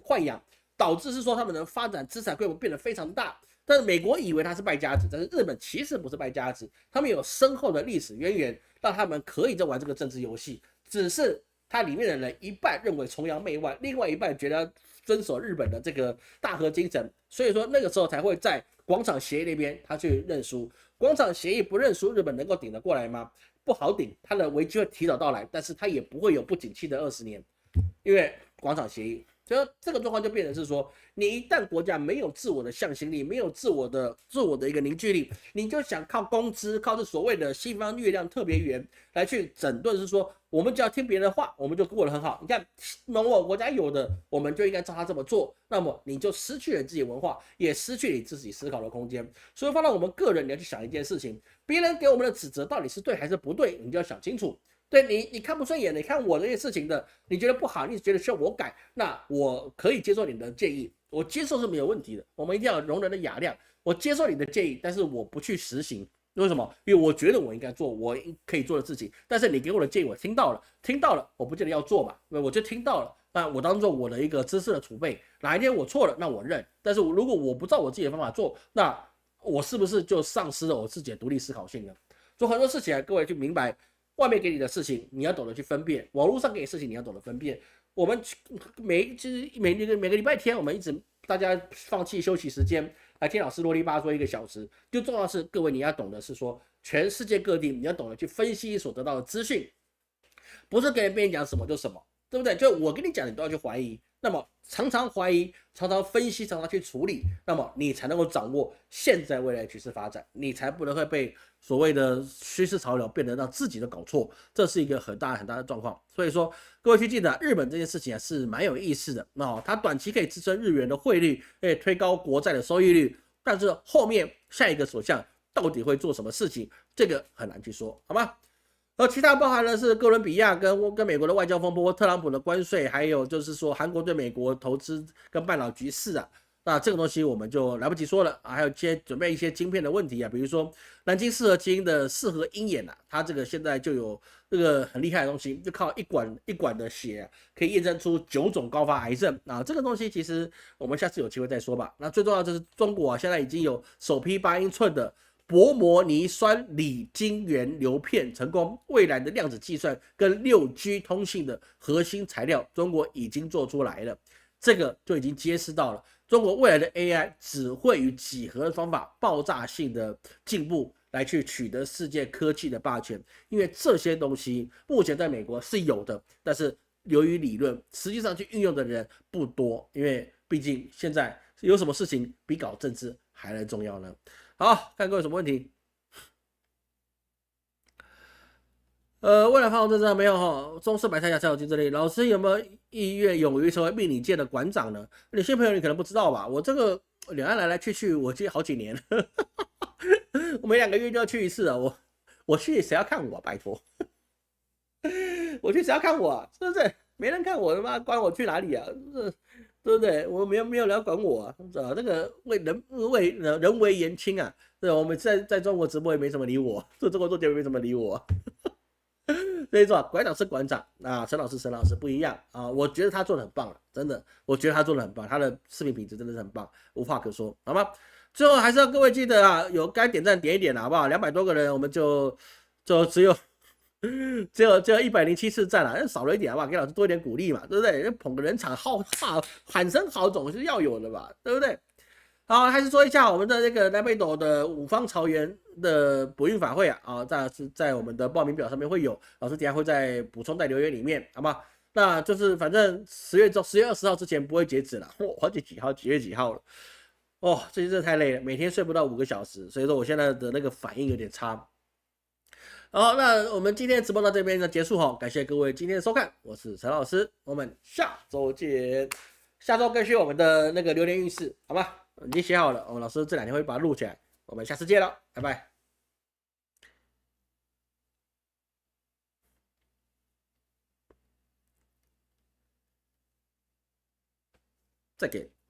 A: 豢养。导致是说他们的发展资产规模变得非常大，但是美国以为他是败家子，但是日本其实不是败家子，他们有深厚的历史渊源，让他们可以在玩这个政治游戏。只是它里面的人一半认为崇洋媚外，另外一半觉得遵守日本的这个大和精神，所以说那个时候才会在广场协议那边他去认输。广场协议不认输，日本能够顶得过来吗？不好顶，它的危机会提早到来，但是它也不会有不景气的20年，因为广场协议。所以这个状况就变成是说，你一旦国家没有自我的向心力，没有自我的一个凝聚力，你就想靠工资，靠这所谓的西方月亮特别圆来去整顿，是说我们只要听别人的话，我们就过得很好。你看某某国家有的，我们就应该照他这么做，那么你就失去了自己文化，也失去你自己思考的空间。所以放到我们个人，你要去想一件事情，别人给我们的指责到底是对还是不对，你就要想清楚。对你看不顺眼，你看我这些事情的，你觉得不好，你觉得需要我改，那我可以接受你的建议，我接受是没有问题的。我们一定要容人的雅量，我接受你的建议，但是我不去实行。为什么？因为我觉得我应该做我可以做的事情，但是你给我的建议我听到了，我不见得要做嘛，我就听到了，那我当做我的一个知识的储备。哪一天我错了，那我认。但是如果我不照我自己的方法做，那我是不是就丧失了我自己的独立思考性呢？所以很多事情各位去明白。外面给你的事情，你要懂得去分辨；网络上给你的事情，你要懂得分辨。我们每个礼拜天，我们一直大家放弃休息时间来听老师啰里吧嗦1个小时。最重要的是，各位你要懂得是说，全世界各地你要懂得去分析所得到的资讯，不是给别人讲什么就什么，对不对？就我跟你讲，你都要去怀疑。那么常常怀疑，常常分析，常常去处理，那么你才能够掌握现在未来趋势发展，你才不能会被所谓的趋势潮流变得让自己的搞错，这是一个很大的状况。所以说，各位去记得，日本这件事情是蛮有意思的。它短期可以支撑日元的汇率，推高国债的收益率，但是后面下一个首相到底会做什么事情，这个很难去说，好吗？其他包含的是哥伦比亚跟美国的外交风波、特朗普的关税，还有就是说韩国对美国投资跟半岛局势啊。那这个东西我们就来不及说了啊，还有准备一些晶片的问题啊，比如说南京四合晶的四合鹰眼啊，它这个现在就有这个很厉害的东西，就靠一管的血、啊、可以验证出9种高发癌症啊。这个东西其实我们下次有机会再说吧。那最重要的就是中国啊，现在已经有首批8英寸的薄膜泥酸锂晶圆流片成功，未来的量子计算跟6G 通信的核心材料，中国已经做出来了。这个就已经揭示到了中国未来的 AI 只会以几何的方法爆炸性的进步来去取得世界科技的霸权，因为这些东西目前在美国是有的，但是由于理论，实际上去运用的人不多，因为毕竟现在有什么事情比搞政治还来重要呢？好，看各位有什么问题。未来发红政策没有哈，中式白菜价才有竞争力。老师有没有意愿勇于成为命理界的馆长呢？有些朋友你可能不知道吧，我这个两岸来来去去，我去好几年，我每2个月就要去一次啊。我去谁要看我、啊？拜托，我去谁要看我、啊？是不是？没人看我，他妈管我去哪里啊？对不对？我没有人要管我啊，这个人为言轻啊。对，我们在中国直播也没什么理我，做中国做节目没什么理我。所以说，馆长是馆长啊，陈老师不一样啊。我觉得他做的很棒了，真的，我觉得他做的很棒，他的视频品质真的是很棒，无话可说，好吗？最后还是要各位记得啊，有该点赞点一点了，好不好？200多个人，我们就只有107次赞了，少了一点好不好？给老师多一点鼓励嘛，对不对？捧个人场喊声好总是要有的吧，对不对？好，还是说一下我们的这个南北斗的5方朝元的补运法会啊，在我们的报名表上面会有，老师等下会再补充在留言里面，好吗？那就是反正10月20号之前不会截止了，好几号几月几号了？哦，最近真的太累了，每天睡不到5个小时，所以说我现在的那个反应有点差。好，那我们今天的直播到这边就结束哈，感谢各位今天的收看，我是陈老师，我们下周见。下周更新我们的那个流年运势，好吧？已经写好了，我们老师这2天会把它录起来。我们下次见了，拜拜，再见。